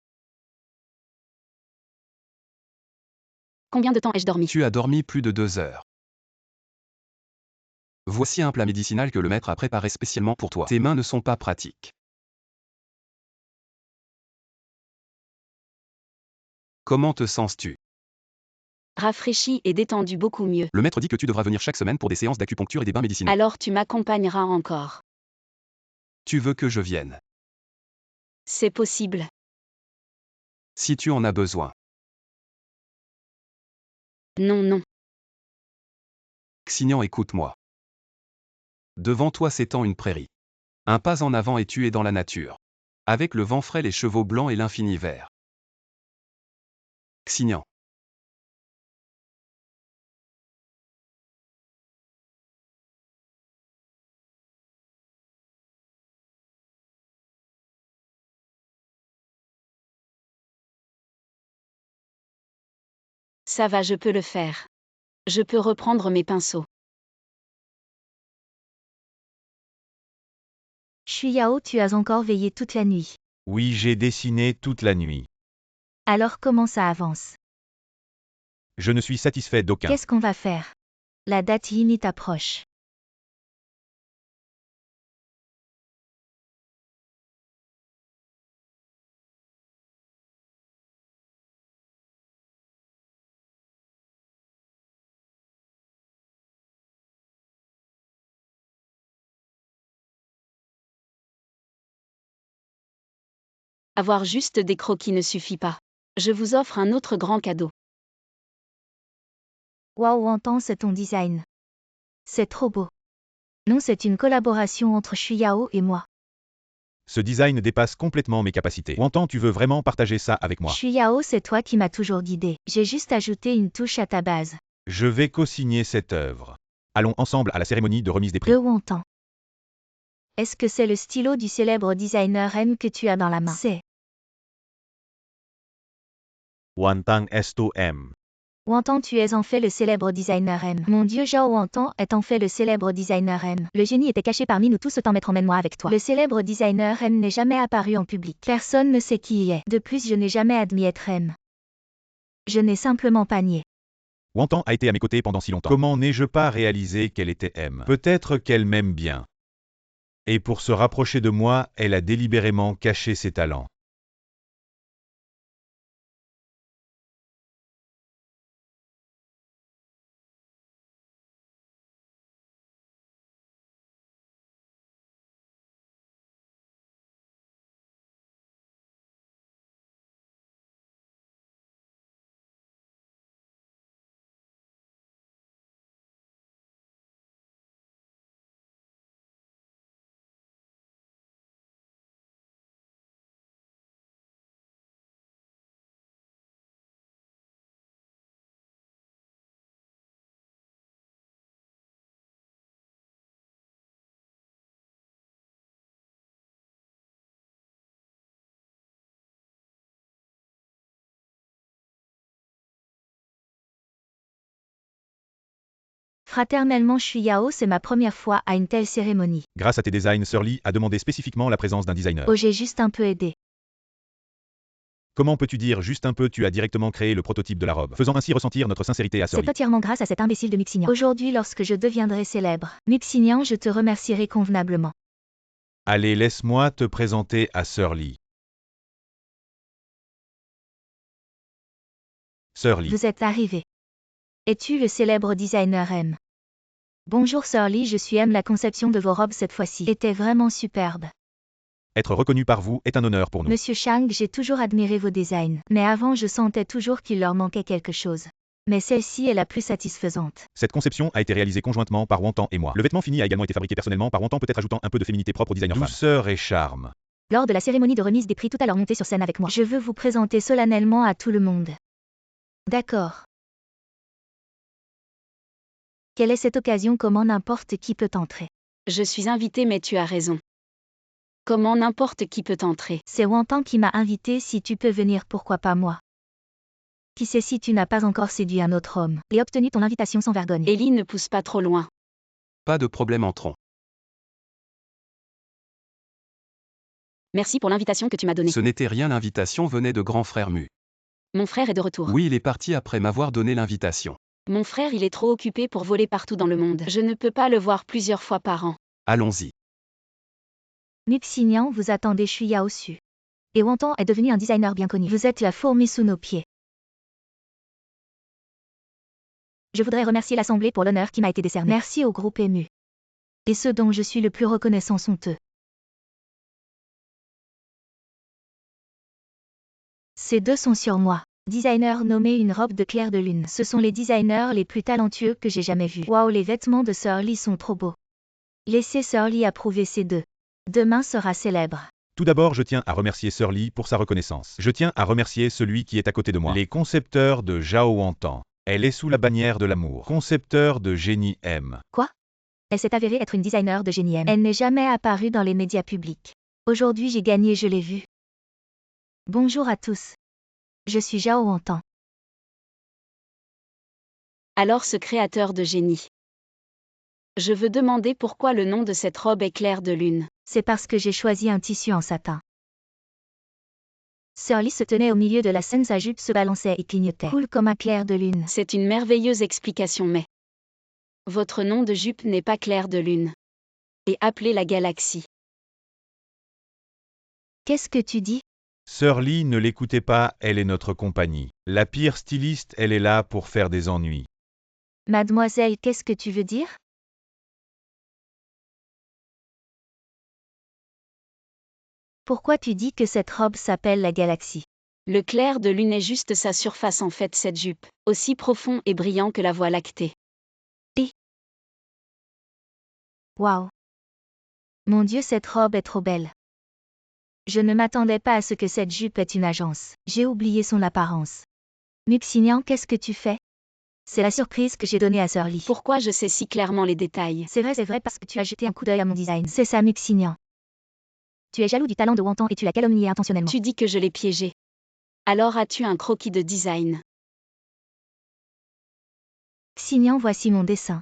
Combien de temps ai-je dormi? Tu as dormi plus de 2 heures. Voici un plat médicinal que le maître a préparé spécialement pour toi. Tes mains ne sont pas pratiques. Comment te sens-tu? Rafraîchi et détendu beaucoup mieux. Le maître dit que tu devras venir chaque semaine pour des séances d'acupuncture et des bains médicinaux. Alors tu m'accompagneras encore. Tu veux que je vienne? C'est possible. Si tu en as besoin. Non, non. Xignan, écoute-moi. Devant toi s'étend une prairie. Un pas en avant et tu es dans la nature. Avec le vent frais, les chevaux blancs et l'infini vert. Xignan. Ça va, je peux le faire. Je peux reprendre mes pinceaux. Shuyao, tu as encore veillé toute la nuit. Oui, j'ai dessiné toute la nuit. Alors comment ça avance? Je ne suis satisfait d'aucun. Qu'est-ce qu'on va faire? La date limite approche. Avoir juste des croquis ne suffit pas. Je vous offre un autre grand cadeau. Waouh, Wantan, c'est ton design. C'est trop beau. Non, c'est une collaboration entre Shuyao et moi. Ce design dépasse complètement mes capacités. Wantan, tu veux vraiment partager ça avec moi? Shuyao, c'est toi qui m'as toujours guidé. J'ai juste ajouté une touche à ta base. Je vais co-signer cette œuvre. Allons ensemble à la cérémonie de remise des prix. De Wantan. Est-ce que c'est le stylo du célèbre designer M que tu as dans la main? C'est. Wantan Esto M. Wantan, tu es en fait le célèbre designer M. Mon dieu, Zhao Wantan est en fait le célèbre designer M. Le génie était caché parmi nous tous, autant emmène-moi avec toi. Le célèbre designer M n'est jamais apparu en public. Personne ne sait qui il est. De plus, je n'ai jamais admis être M. Je n'ai simplement pas nié. Wantan a été à mes côtés pendant si longtemps. Comment n'ai-je pas réalisé qu'elle était M? Peut-être qu'elle m'aime bien. Et pour se rapprocher de moi, elle a délibérément caché ses talents. Fraternellement Shuyao, c'est ma première fois à une telle cérémonie. Grâce à tes designs, Sir Lee a demandé spécifiquement la présence d'un designer. Oh, j'ai juste un peu aidé. Comment peux-tu dire juste un peu? Tu as directement créé le prototype de la robe, faisant ainsi ressentir notre sincérité à Sir C'est Lee. entièrement grâce à cet imbécile de Muxignan. Aujourd'hui, lorsque je deviendrai célèbre, Muxignan, je te remercierai convenablement. Allez, laisse-moi te présenter à Sir Lee. Sir Lee. Vous êtes arrivé. Es-tu le célèbre designer M? Bonjour Sir Lee, je suis M. La conception de vos robes cette fois-ci était vraiment superbe. Être reconnu par vous est un honneur pour nous. Monsieur Chang, j'ai toujours admiré vos designs, mais avant je sentais toujours qu'il leur manquait quelque chose. Mais celle-ci est la plus satisfaisante. Cette conception a été réalisée conjointement par Wantan et moi. Le vêtement fini a également été fabriqué personnellement par Wantan, peut-être ajoutant un peu de féminité propre au designer femme. Douceur et charme. Lors de la cérémonie de remise des prix, tout à l'heure montez sur scène avec moi. Je veux vous présenter solennellement à tout le monde. D'accord. Quelle est cette occasion? Comment n'importe qui peut entrer? Je suis invité, mais tu as raison. Comment n'importe qui peut entrer? C'est Wantan qui m'a invité, si tu peux venir, pourquoi pas moi? Qui sait si tu n'as pas encore séduit un autre homme et obtenu ton invitation sans vergogne? Ellie ne pousse pas trop loin. Pas de problème, entrons. Merci pour l'invitation que tu m'as donnée. Ce n'était rien, l'invitation venait de grand frère Mu. Mon frère est de retour. Oui, il est parti après m'avoir donné l'invitation. Mon frère, il est trop occupé pour voler partout dans le monde. Je ne peux pas le voir plusieurs fois par an. Allons-y. Muxignan, vous attendez Shuyao Su. Et Wantan est devenu un designer bien connu. Vous êtes la fourmi sous nos pieds. Je voudrais remercier l'Assemblée pour l'honneur qui m'a été décerné. Merci au groupe ému. Et ceux dont je suis le plus reconnaissant sont eux. Ces deux sont sur moi. Designer nommé une robe de clair de lune. Ce sont les designers les plus talentueux que j'ai jamais vus. Waouh, les vêtements de Sir Lee sont trop beaux. Laissez Sir Lee approuver ces deux. Demain sera célèbre. Tout d'abord, je tiens à remercier Sir Lee pour sa reconnaissance. Je tiens à remercier celui qui est à côté de moi. Les concepteurs de Zhao Wantan. Elle est sous la bannière de l'amour. Concepteur de génie M. Quoi? Elle s'est avérée être une designer de génie M. Elle n'est jamais apparue dans les médias publics. Aujourd'hui j'ai gagné, je l'ai vue. Bonjour à tous. Je suis Zhao Wantan. Alors ce créateur de génie. Je veux demander pourquoi le nom de cette robe est clair de lune. C'est parce que j'ai choisi un tissu en satin. Sir Lee se tenait au milieu de la scène, sa jupe se balançait et clignotait. Cool comme un clair de lune. C'est une merveilleuse explication, mais votre nom de jupe n'est pas clair de lune. Et appelez la galaxie. Qu'est-ce que tu dis? Sir Lee, ne l'écoutez pas, elle est notre compagnie. La pire styliste, elle est là pour faire des ennuis. Mademoiselle, qu'est-ce que tu veux dire? Pourquoi tu dis que cette robe s'appelle la galaxie? Le clair de lune est juste sa surface en fait, cette jupe, aussi profond et brillant que la Voie lactée. Waouh! Mon Dieu, cette robe est trop belle. Je ne m'attendais pas à ce que cette jupe ait une agence. J'ai oublié son apparence. Muxinian, qu'est-ce que tu fais? C'est la surprise que j'ai donnée à Sir Lee. Pourquoi je sais si clairement les détails? C'est vrai, parce que tu as jeté un coup d'œil à mon design. C'est ça, Muxinian. Tu es jaloux du talent de Wantan et tu l'as calomnié intentionnellement. Tu dis que je l'ai piégé. Alors as-tu un croquis de design? Xignan, voici mon dessin.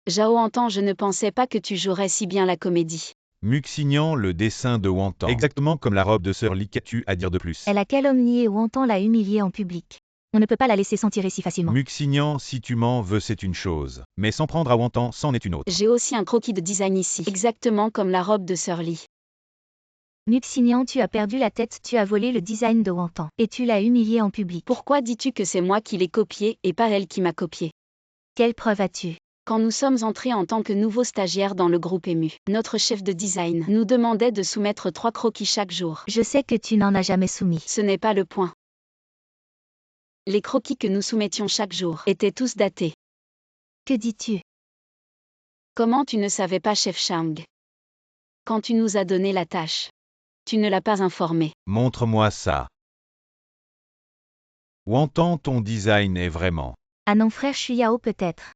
Zhao Wantan, je ne pensais pas que tu jouerais si bien la comédie. Muxignan, le dessin de Wantan. Exactement comme la robe de Sir Lee, qu'as-tu à dire de plus? Elle a calomnié et Wantan l'a humiliée en public. On ne peut pas la laisser s'en tirer si facilement. Muxignan, si tu m'en veux, c'est une chose. Mais s'en prendre à Wantan, c'en est une autre. J'ai aussi un croquis de design ici, exactement comme la robe de Sir Lee. Muxignan, tu as perdu la tête, tu as volé le design de Wantan. Et tu l'as humiliée en public. Pourquoi dis-tu que c'est moi qui l'ai copié et pas elle qui m'a copié? Quelle preuve as-tu? Quand nous sommes entrés en tant que nouveaux stagiaires dans le groupe EMU, notre chef de design nous demandait de soumettre 3 croquis chaque jour. Je sais que tu n'en as jamais soumis. Ce n'est pas le point. Les croquis que nous soumettions chaque jour étaient tous datés. Que dis-tu? Comment tu ne savais pas, chef Chang? Quand tu nous as donné la tâche, tu ne l'as pas informé. Montre-moi ça. Wantan, ton design est vraiment... Ah non, frère Shuyao, peut-être.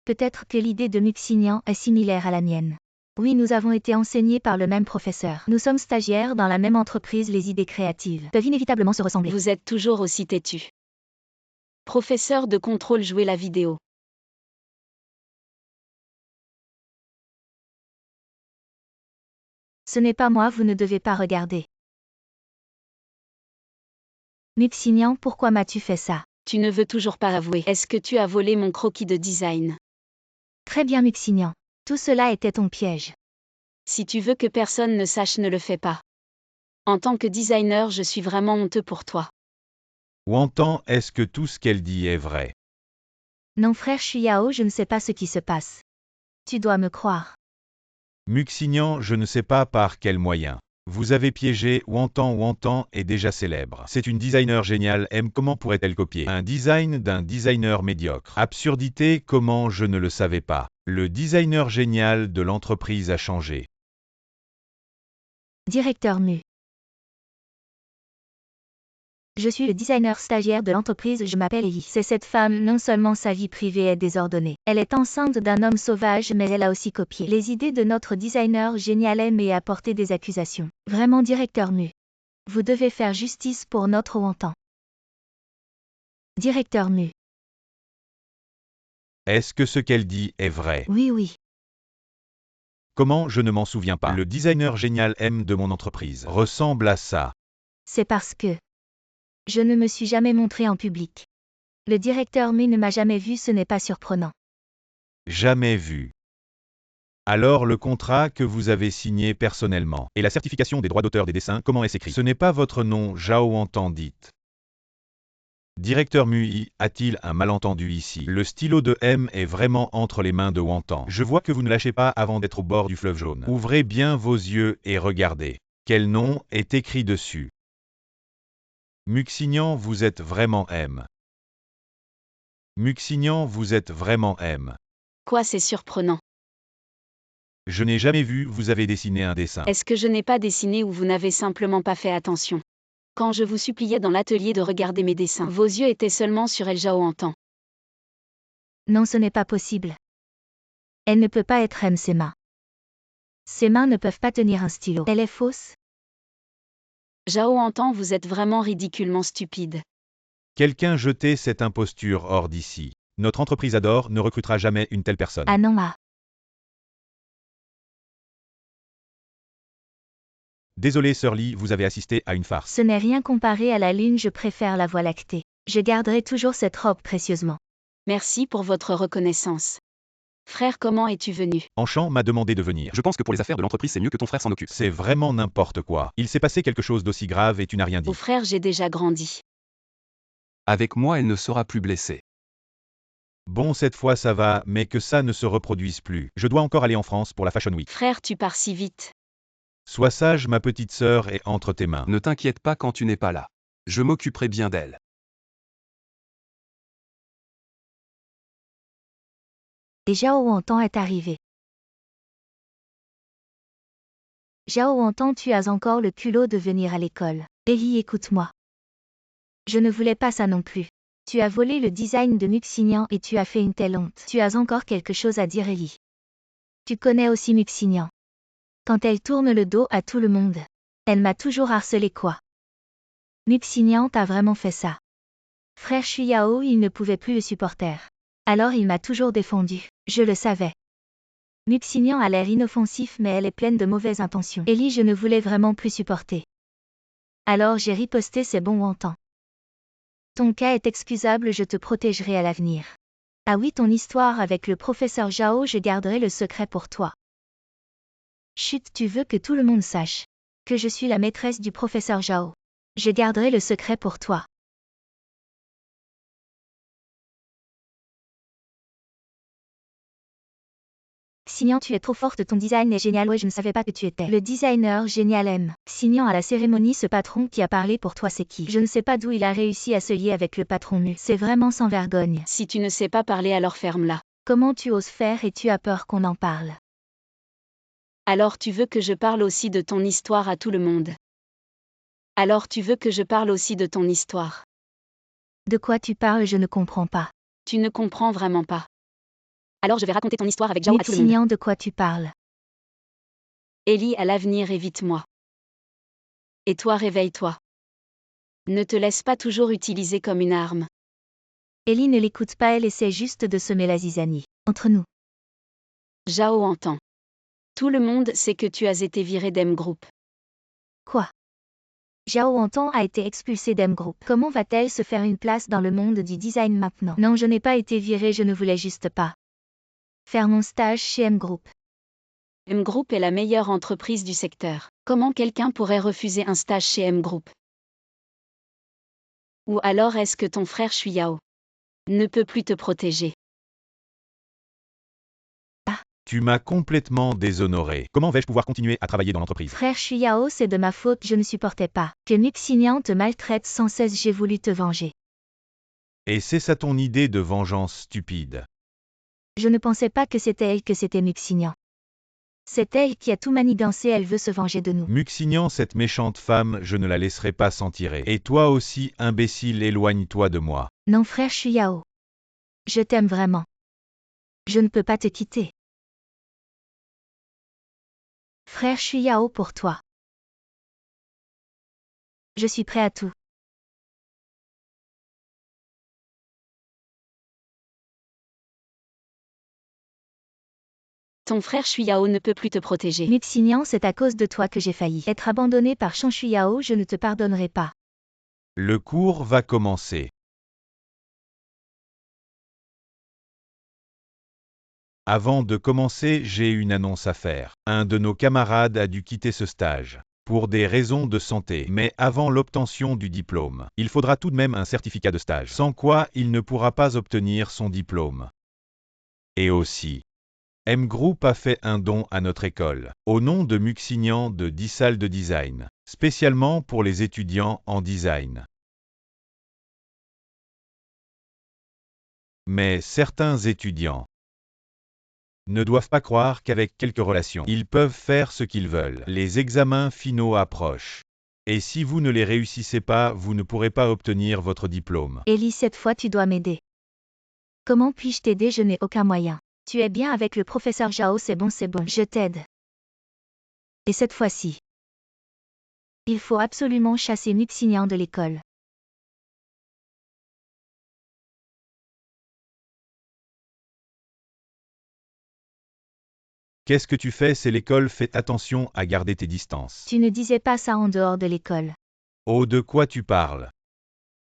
Peut-être que l'idée de Muxignan est similaire à la mienne. Oui, nous avons été enseignés par le même professeur. Nous sommes stagiaires dans la même entreprise, les idées créatives peuvent inévitablement se ressembler. Vous êtes toujours aussi têtu. Professeur de contrôle, jouez la vidéo. Ce n'est pas moi, vous ne devez pas regarder. Muxignan, pourquoi m'as-tu fait ça? Tu ne veux toujours pas avouer. Est-ce que tu as volé mon croquis de design? Très bien, Muxignan. Tout cela était ton piège. Si tu veux que personne ne sache, ne le fais pas. En tant que designer, je suis vraiment honteux pour toi. Wantan, est-ce que tout ce qu'elle dit est vrai? Non, frère Shuyao, je ne sais pas ce qui se passe. Tu dois me croire. Muxignan, je ne sais pas par quel moyen. Vous avez piégé Wantan. Wantan est déjà célèbre. C'est une designer géniale. M. Comment pourrait-elle copier un design d'un designer médiocre? Absurdité, comment je ne le savais pas. Le designer génial de l'entreprise a changé. Directeur Mu. Je suis le designer stagiaire de l'entreprise, je m'appelle Yi. C'est cette femme, non seulement sa vie privée est désordonnée, elle est enceinte d'un homme sauvage, mais elle a aussi copié les idées de notre designer génial M et apporté des accusations. Vraiment, directeur Mu. Vous devez faire justice pour notre Wantan. Directeur Mu. Est-ce que ce qu'elle dit est vrai? Oui. Comment je ne m'en souviens pas? Le designer génial M de mon entreprise ressemble à ça. C'est parce que je ne me suis jamais montré en public. Le directeur Mu ne m'a jamais vu, ce n'est pas surprenant. Jamais vu. Alors le contrat que vous avez signé personnellement, et la certification des droits d'auteur des dessins, comment est-ce écrit? Ce n'est pas votre nom, Zhao Wantan, dites. Directeur Mui, a-t-il un malentendu ici? Le stylo de M est vraiment entre les mains de Wantan. Je vois que vous ne lâchez pas avant d'être au bord du fleuve jaune. Ouvrez bien vos yeux et regardez. Quel nom est écrit dessus? Muxignan, vous êtes vraiment M. Muxignan, vous êtes vraiment M. Quoi, c'est surprenant? Je n'ai jamais vu vous avez dessiné un dessin. Est-ce que je n'ai pas dessiné ou vous n'avez simplement pas fait attention? Quand je vous suppliais dans l'atelier de regarder mes dessins, vos yeux étaient seulement sur El Jao Antan. Non, ce n'est pas possible. Elle ne peut pas être ses mains. Ses mains ne peuvent pas tenir un stylo. Elle est fausse. Jao Antan, vous êtes vraiment ridiculement stupide. Quelqu'un jetez cette imposture hors d'ici. Notre entreprise Adore ne recrutera jamais une telle personne. Ah non, ah. Désolé Sir Lee, vous avez assisté à une farce. Ce n'est rien comparé à la lune, je préfère la Voie lactée. Je garderai toujours cette robe précieusement. Merci pour votre reconnaissance. Frère, comment es-tu venu? Enchant m'a demandé de venir. Je pense que pour les affaires de l'entreprise, c'est mieux que ton frère s'en occupe. C'est vraiment n'importe quoi. Il s'est passé quelque chose d'aussi grave et tu n'as rien dit. Oh frère, j'ai déjà grandi. Avec moi, elle ne sera plus blessée. Bon, cette fois ça va, mais que ça ne se reproduise plus. Je dois encore aller en France pour la Fashion Week. Frère, tu pars si vite. Sois sage, ma petite sœur, et entre tes mains. Ne t'inquiète pas quand tu n'es pas là. Je m'occuperai bien d'elle. Et Jao Antan est arrivé. Jao Antan, tu as encore le culot de venir à l'école. Ellie, écoute-moi. Je ne voulais pas ça non plus. Tu as volé le design de Muxignan et tu as fait une telle honte. Tu as encore quelque chose à dire, Ellie. Tu connais aussi Muxignan. Quand elle tourne le dos à tout le monde. Elle m'a toujours harcelé quoi. Muxignan t'a vraiment fait ça. Frère Shuyao, il ne pouvait plus le supporter. Alors il m'a toujours défendu. Je le savais. Muxignan a l'air inoffensif mais elle est pleine de mauvaises intentions. Ellie, je ne voulais vraiment plus supporter. Alors j'ai riposté, c'est bon Antan. Ton cas est excusable, je te protégerai à l'avenir. Ah oui, ton histoire avec le professeur Jao, je garderai le secret pour toi. Chut, tu veux que tout le monde sache que je suis la maîtresse du professeur Jao. Je garderai le secret pour toi. Signan, tu es trop forte, ton design est génial. Ouais, je ne savais pas que tu étais le designer génial M. Signan, à la cérémonie, ce patron qui a parlé pour toi, c'est qui? Je ne sais pas d'où il a réussi à se lier avec le patron Mu. C'est vraiment sans vergogne. Si tu ne sais pas parler, alors ferme-la. Comment tu oses faire et tu as peur qu'on en parle? Alors tu veux que je parle aussi de ton histoire à tout le monde? Alors tu veux que je parle aussi de ton histoire? De quoi tu parles? Je ne comprends pas. Tu ne comprends vraiment pas. Alors je vais raconter ton histoire avec Jao à tout le monde. Signan, de quoi tu parles? Ellie, à l'avenir, évite-moi. Et toi, réveille-toi. Ne te laisse pas toujours utiliser comme une arme. Ellie ne l'écoute pas, elle essaie juste de semer la zizanie. Entre nous. Jao entend. Tout le monde sait que tu as été viré d'M Group. Quoi? Jao Antan a été expulsée d'M Group. Comment va-t-elle se faire une place dans le monde du design maintenant? Non, je n'ai pas été virée, je ne voulais juste pas faire mon stage chez M Group. M Group est la meilleure entreprise du secteur. Comment quelqu'un pourrait refuser un stage chez M Group? Ou alors est-ce que ton frère Shuyao ne peut plus te protéger? Tu m'as complètement déshonoré. Comment vais-je pouvoir continuer à travailler dans l'entreprise? Frère Shuyao, c'est de ma faute, je ne supportais pas que Muxignan te maltraite sans cesse, j'ai voulu te venger. Et c'est ça ton idée de vengeance stupide? Je ne pensais pas que c'était elle, que c'était Muxignan. C'est elle qui a tout manigancé, elle veut se venger de nous. Muxignan, cette méchante femme, je ne la laisserai pas s'en tirer. Et toi aussi, imbécile, éloigne-toi de moi. Non, frère Shuyao. Je t'aime vraiment. Je ne peux pas te quitter. Frère Shuyao, pour toi. Je suis prêt à tout. Ton frère Shuyao ne peut plus te protéger. Muxignan, c'est à cause de toi que j'ai failli être abandonné par Chan Shuyao, je ne te pardonnerai pas. Le cours va commencer. Avant de commencer, j'ai une annonce à faire. Un de nos camarades a dû quitter ce stage pour des raisons de santé, mais avant l'obtention du diplôme, il faudra tout de même un certificat de stage, sans quoi il ne pourra pas obtenir son diplôme. Et aussi, M Group a fait un don à notre école, au nom de Muxignan de 10 salles de design, spécialement pour les étudiants en design. Mais certains étudiants ne doivent pas croire qu'avec quelques relations, ils peuvent faire ce qu'ils veulent. Les examens finaux approchent. Et si vous ne les réussissez pas, vous ne pourrez pas obtenir votre diplôme. Ellie, cette fois tu dois m'aider. Comment puis-je t'aider? Je n'ai aucun moyen. Tu es bien avec le professeur Zhao, c'est bon, je t'aide. Et cette fois-ci, il faut absolument chasser Nuxinian de l'école. Qu'est-ce que tu fais? C'est l'école, fais attention à garder tes distances. Tu ne disais pas ça en dehors de l'école. Oh, de quoi tu parles?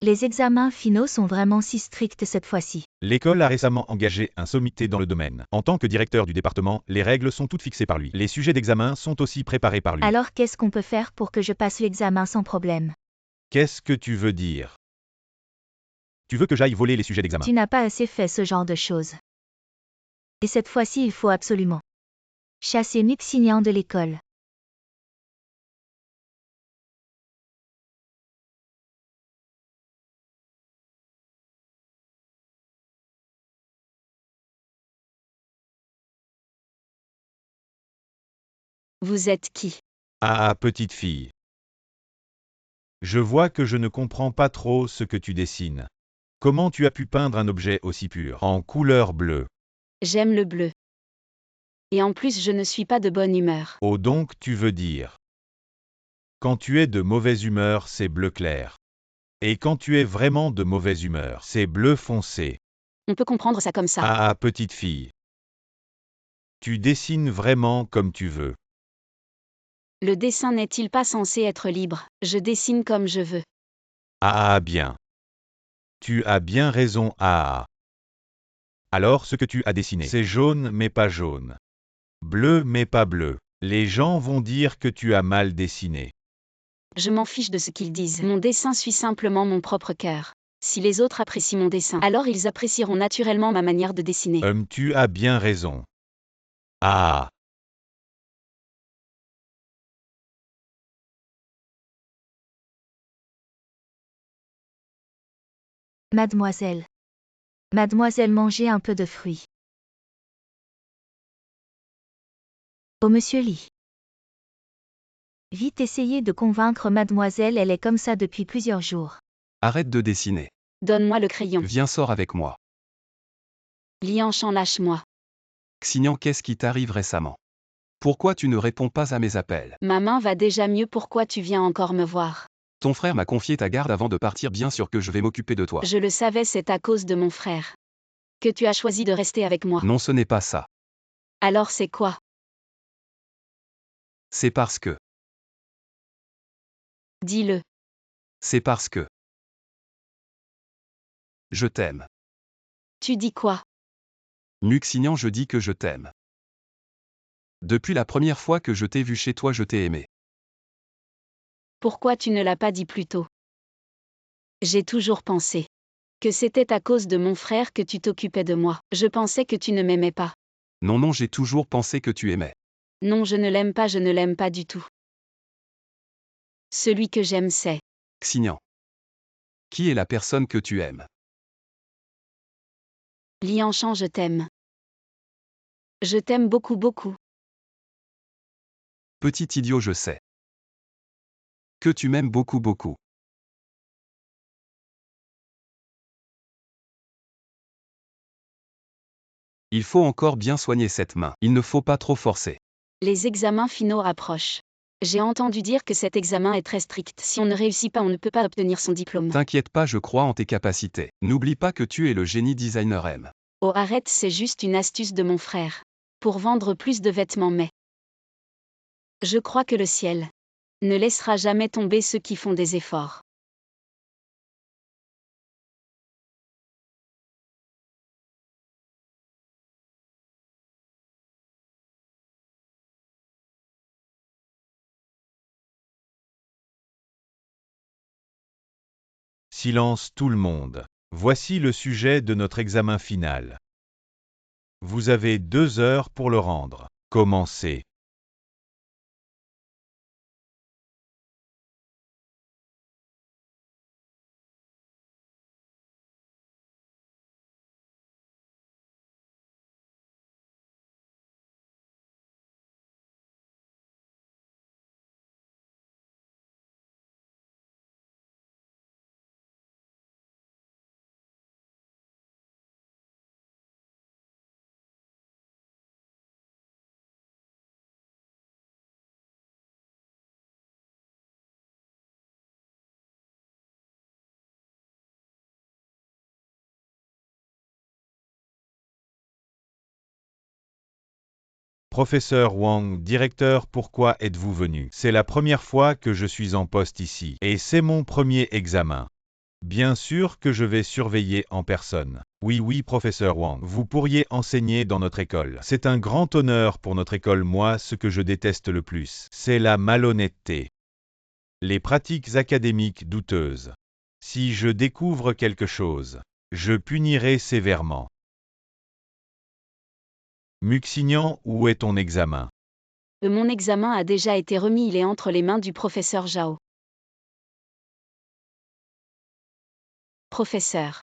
Les examens finaux sont vraiment si stricts cette fois-ci. L'école a récemment engagé un sommité dans le domaine. En tant que directeur du département, les règles sont toutes fixées par lui. Les sujets d'examen sont aussi préparés par lui. Alors qu'est-ce qu'on peut faire pour que je passe l'examen sans problème? Qu'est-ce que tu veux dire? Tu veux que j'aille voler les sujets d'examen? Tu n'as pas assez fait ce genre de choses. Et cette fois-ci, il faut absolument chasser Nuxinian de l'école. Vous êtes qui? Ah, petite fille. Je vois que je ne comprends pas trop ce que tu dessines. Comment tu as pu peindre un objet aussi pur, en couleur bleue? J'aime le bleu. Et en plus, je ne suis pas de bonne humeur. Oh, donc tu veux dire. Quand tu es de mauvaise humeur, c'est bleu clair. Et quand tu es vraiment de mauvaise humeur, c'est bleu foncé. On peut comprendre ça comme ça. Ah, petite fille. Tu dessines vraiment comme tu veux. Le dessin n'est-il pas censé être libre? Je dessine comme je veux. Ah, bien. Tu as bien raison, ah. Alors ce que tu as dessiné, c'est jaune mais pas jaune. Bleu mais pas bleu. Les gens vont dire que tu as mal dessiné. Je m'en fiche de ce qu'ils disent. Mon dessin suit simplement mon propre cœur. Si les autres apprécient mon dessin, alors ils apprécieront naturellement ma manière de dessiner. Tu as bien raison. Ah. Mademoiselle. Mademoiselle, mangez un peu de fruits. Oh, monsieur Lee. Vite essayez de convaincre mademoiselle, elle est comme ça depuis plusieurs jours. Arrête de dessiner. Donne-moi le crayon. Viens, sors avec moi. Lianchan, lâche-moi. Xignan, qu'est-ce qui t'arrive récemment? Pourquoi tu ne réponds pas à mes appels? Ma main va déjà mieux, pourquoi tu viens encore me voir? Ton frère m'a confié ta garde avant de partir, bien sûr que je vais m'occuper de toi. Je le savais, c'est à cause de mon frère que tu as choisi de rester avec moi. Non, ce n'est pas ça. Alors c'est quoi? C'est parce que. Dis-le. C'est parce que. Je t'aime. Tu dis quoi? Nuxignan, je dis que je t'aime. Depuis la première fois que je t'ai vu chez toi, je t'ai aimé. Pourquoi tu ne l'as pas dit plus tôt? J'ai toujours pensé que c'était à cause de mon frère que tu t'occupais de moi. Je pensais que tu ne m'aimais pas. Non, non, j'ai toujours pensé que tu aimais. Non, je ne l'aime pas, je ne l'aime pas du tout. Celui que j'aime, c'est Xignan. Qui est la personne que tu aimes? Lianchan, je t'aime. Je t'aime beaucoup, beaucoup. Petit idiot, je sais. Que tu m'aimes beaucoup, beaucoup. Il faut encore bien soigner cette main. Il ne faut pas trop forcer. Les examens finaux approchent. J'ai entendu dire que cet examen est très strict. Si on ne réussit pas, on ne peut pas obtenir son diplôme. T'inquiète pas, je crois en tes capacités. N'oublie pas que tu es le génie designer M. Oh, arrête, c'est juste une astuce de mon frère. Pour vendre plus de vêtements, mais je crois que le ciel ne laissera jamais tomber ceux qui font des efforts. Silence tout le monde. Voici le sujet de notre examen final. Vous avez 2 heures pour le rendre. Commencez. Professeur Wang, directeur, pourquoi êtes-vous venu? C'est la première fois que je suis en poste ici, et c'est mon premier examen. Bien sûr que je vais surveiller en personne. Oui, professeur Wang, vous pourriez enseigner dans notre école. C'est un grand honneur pour notre école. Moi, ce que je déteste le plus, c'est la malhonnêteté. Les pratiques académiques douteuses. Si je découvre quelque chose, je punirai sévèrement. Muxignan, où est ton examen? Mon examen a déjà été remis, il est entre les mains du professeur Zhao. Professeur.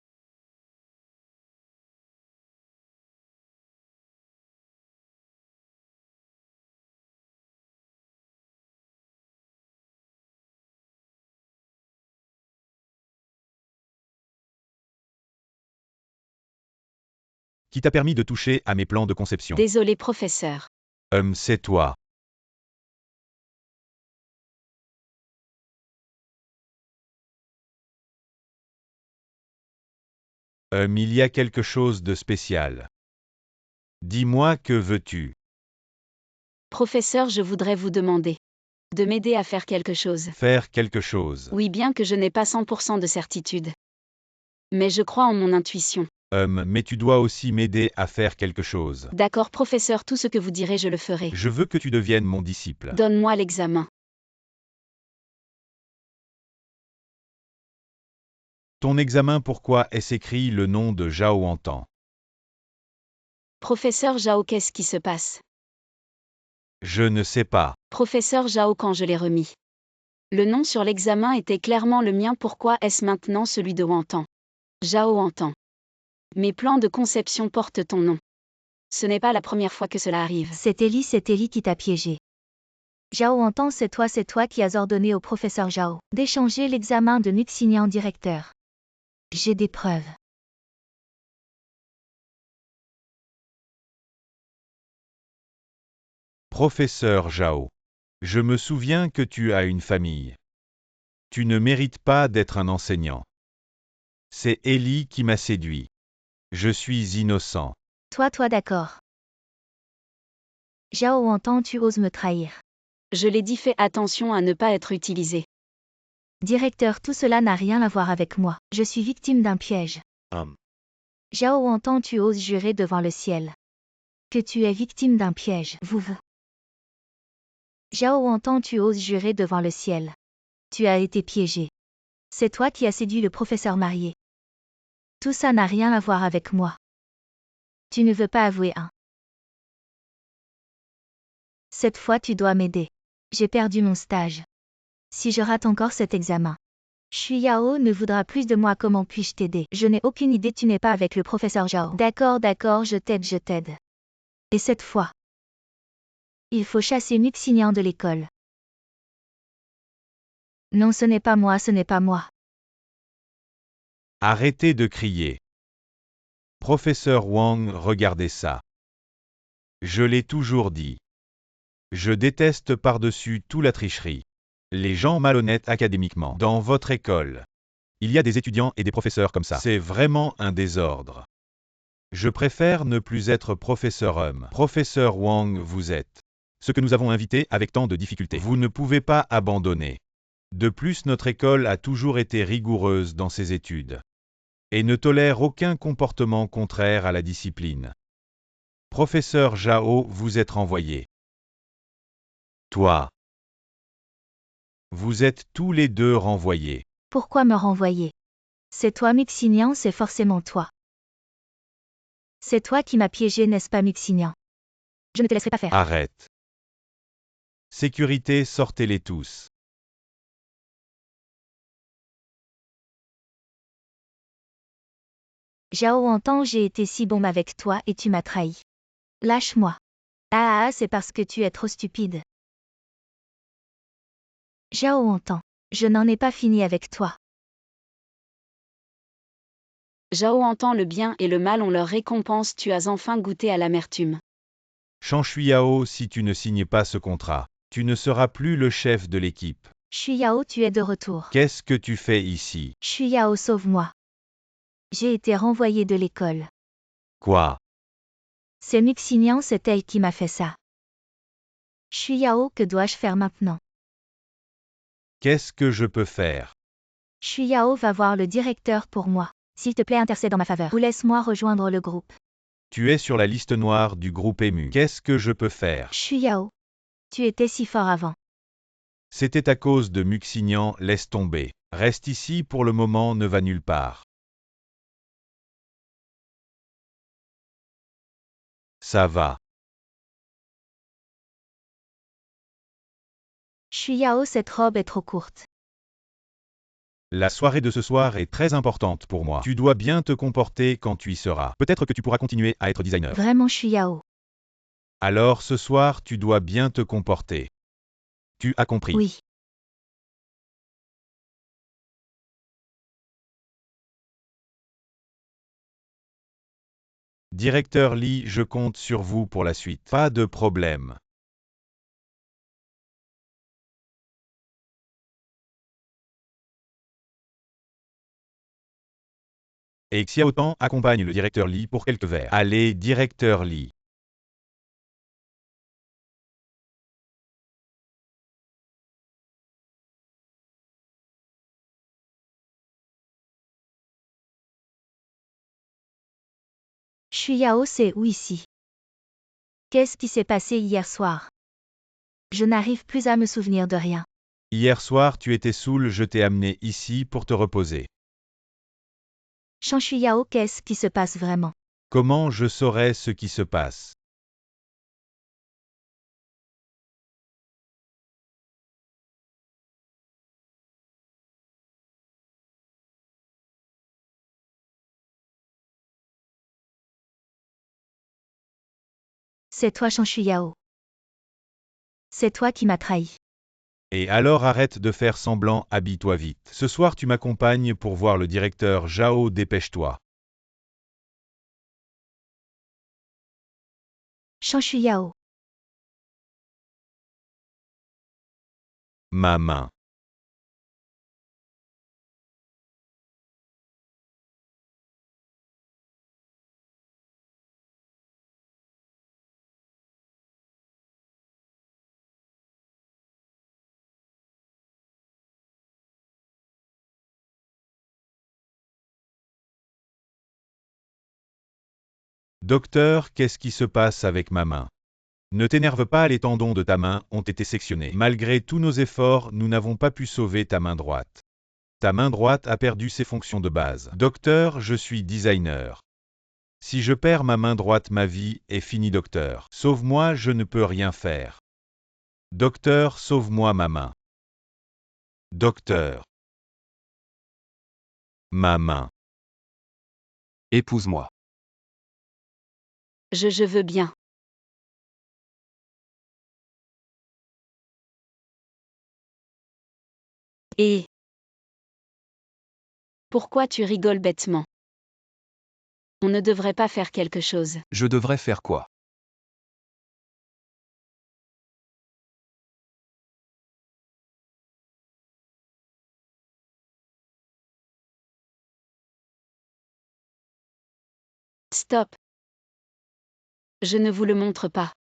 Qui t'a permis de toucher à mes plans de conception? Désolé professeur. C'est toi. Il y a quelque chose de spécial. Dis-moi, que veux-tu? Professeur, je voudrais vous demander de m'aider à faire quelque chose. Faire quelque chose. Oui, bien que je n'ai pas 100% de certitude. Mais je crois en mon intuition. Mais tu dois aussi m'aider à faire quelque chose. D'accord professeur, tout ce que vous direz, je le ferai. Je veux que tu deviennes mon disciple. Donne-moi l'examen. Ton examen, pourquoi est-ce écrit le nom de Zhao Hantan? Professeur Zhao, qu'est-ce qui se passe? Je ne sais pas. Professeur Zhao, quand je l'ai remis, le nom sur l'examen était clairement le mien, pourquoi est-ce maintenant celui de Hantan? Zhao Hantan. Mes plans de conception portent ton nom. Ce n'est pas la première fois que cela arrive. C'est Ellie qui t'a piégé. Zhao Hantan, c'est toi qui as ordonné au professeur Zhao d'échanger l'examen de Muxignan directeur. J'ai des preuves. Professeur Zhao. Je me souviens que tu as une famille. Tu ne mérites pas d'être un enseignant. C'est Ellie qui m'a séduit. Je suis innocent. Toi d'accord. Zhao Hantan, tu oses me trahir. Je l'ai dit, fais attention à ne pas être utilisé. Directeur, tout cela n'a rien à voir avec moi. Je suis victime d'un piège. Zhao Hantan, tu oses jurer devant le ciel que tu es victime d'un piège. Vous. Zhao Hantan, tu oses jurer devant le ciel. Tu as été piégé. C'est toi qui as séduit le professeur marié. Tout ça n'a rien à voir avec moi. Tu ne veux pas avouer un. Cette fois tu dois m'aider. J'ai perdu mon stage. Si je rate encore cet examen, Shui Yao ne voudra plus de moi. Comment puis-je t'aider? Je n'ai aucune idée, tu n'es pas avec le professeur Zhao. D'accord, je t'aide. Et cette fois, il faut chasser Muxignan de l'école. Non, ce n'est pas moi. Arrêtez de crier. Professeur Wang, regardez ça. Je l'ai toujours dit. Je déteste par-dessus tout la tricherie. Les gens malhonnêtes académiquement dans votre école. Il y a des étudiants et des professeurs comme ça. C'est vraiment un désordre. Je préfère ne plus être professeur homme. Professeur Wang, vous êtes ce que nous avons invité avec tant de difficultés. Vous ne pouvez pas abandonner. De plus, notre école a toujours été rigoureuse dans ses études et ne tolère aucun comportement contraire à la discipline. Professeur Zhao, vous êtes renvoyé. Toi. Vous êtes tous les deux renvoyés. Pourquoi me renvoyer? C'est toi Muxignan, c'est forcément toi. C'est toi qui m'as piégé, n'est-ce pas Muxignan? Je ne te laisserai pas faire. Arrête. Sécurité, sortez-les tous. Zhao Hantan, j'ai été si bon avec toi et tu m'as trahi. Lâche-moi. C'est parce que tu es trop stupide. Zhao Hantan, je n'en ai pas fini avec toi. Zhao entend le bien et le mal ont leur récompense, tu as enfin goûté à l'amertume. Shan Shuiyao, si tu ne signes pas ce contrat, tu ne seras plus le chef de l'équipe. Shui Yao, tu es de retour. Qu'est-ce que tu fais ici? Shui Yao, sauve-moi. J'ai été renvoyée de l'école. Quoi? C'est Muxignan, c'est elle qui m'a fait ça. Je suis Yao, que dois-je faire maintenant? Qu'est-ce que je peux faire? Je suis Yao, va voir le directeur pour moi. S'il te plaît, intercède en ma faveur. Ou laisse-moi rejoindre le groupe. Tu es sur la liste noire du groupe ému. Qu'est-ce que je peux faire? Je suis Yao. Tu étais si fort avant. C'était à cause de Muxignan, laisse tomber. Reste ici pour le moment, ne va nulle part. Ça va. Je suis Yao, cette robe est trop courte. La soirée de ce soir est très importante pour moi. Tu dois bien te comporter quand tu y seras. Peut-être que tu pourras continuer à être designer. Vraiment, je suis Yao. Alors ce soir, tu dois bien te comporter. Tu as compris. Oui. Directeur Lee, je compte sur vous pour la suite. Pas de problème. Et Xiaotan accompagne le directeur Lee pour quelques verres. Allez, directeur Lee. Je suis Yao, c'est où ici? Qu'est-ce qui s'est passé hier soir? Je n'arrive plus à me souvenir de rien. Hier soir, tu étais saoul, je t'ai amené ici pour te reposer. Je suis Yao, qu'est-ce qui se passe vraiment? Comment je saurais ce qui se passe? C'est toi, Shui Yao. C'est toi qui m'as trahi. Et alors arrête de faire semblant, habille-toi vite. Ce soir tu m'accompagnes pour voir le directeur Zhao, dépêche-toi. Shui Yao. Ma main. Docteur, qu'est-ce qui se passe avec ma main? Ne t'énerve pas, les tendons de ta main ont été sectionnés. Malgré tous nos efforts, nous n'avons pas pu sauver ta main droite. Ta main droite a perdu ses fonctions de base. Docteur, je suis designer. Si je perds ma main droite, ma vie est finie, docteur. Sauve-moi, je ne peux rien faire. Docteur, sauve-moi ma main. Docteur. Ma main. Épouse-moi. Je veux bien. Et pourquoi tu rigoles bêtement? On ne devrait pas faire quelque chose. Je devrais faire quoi? Stop. Je ne vous le montre pas.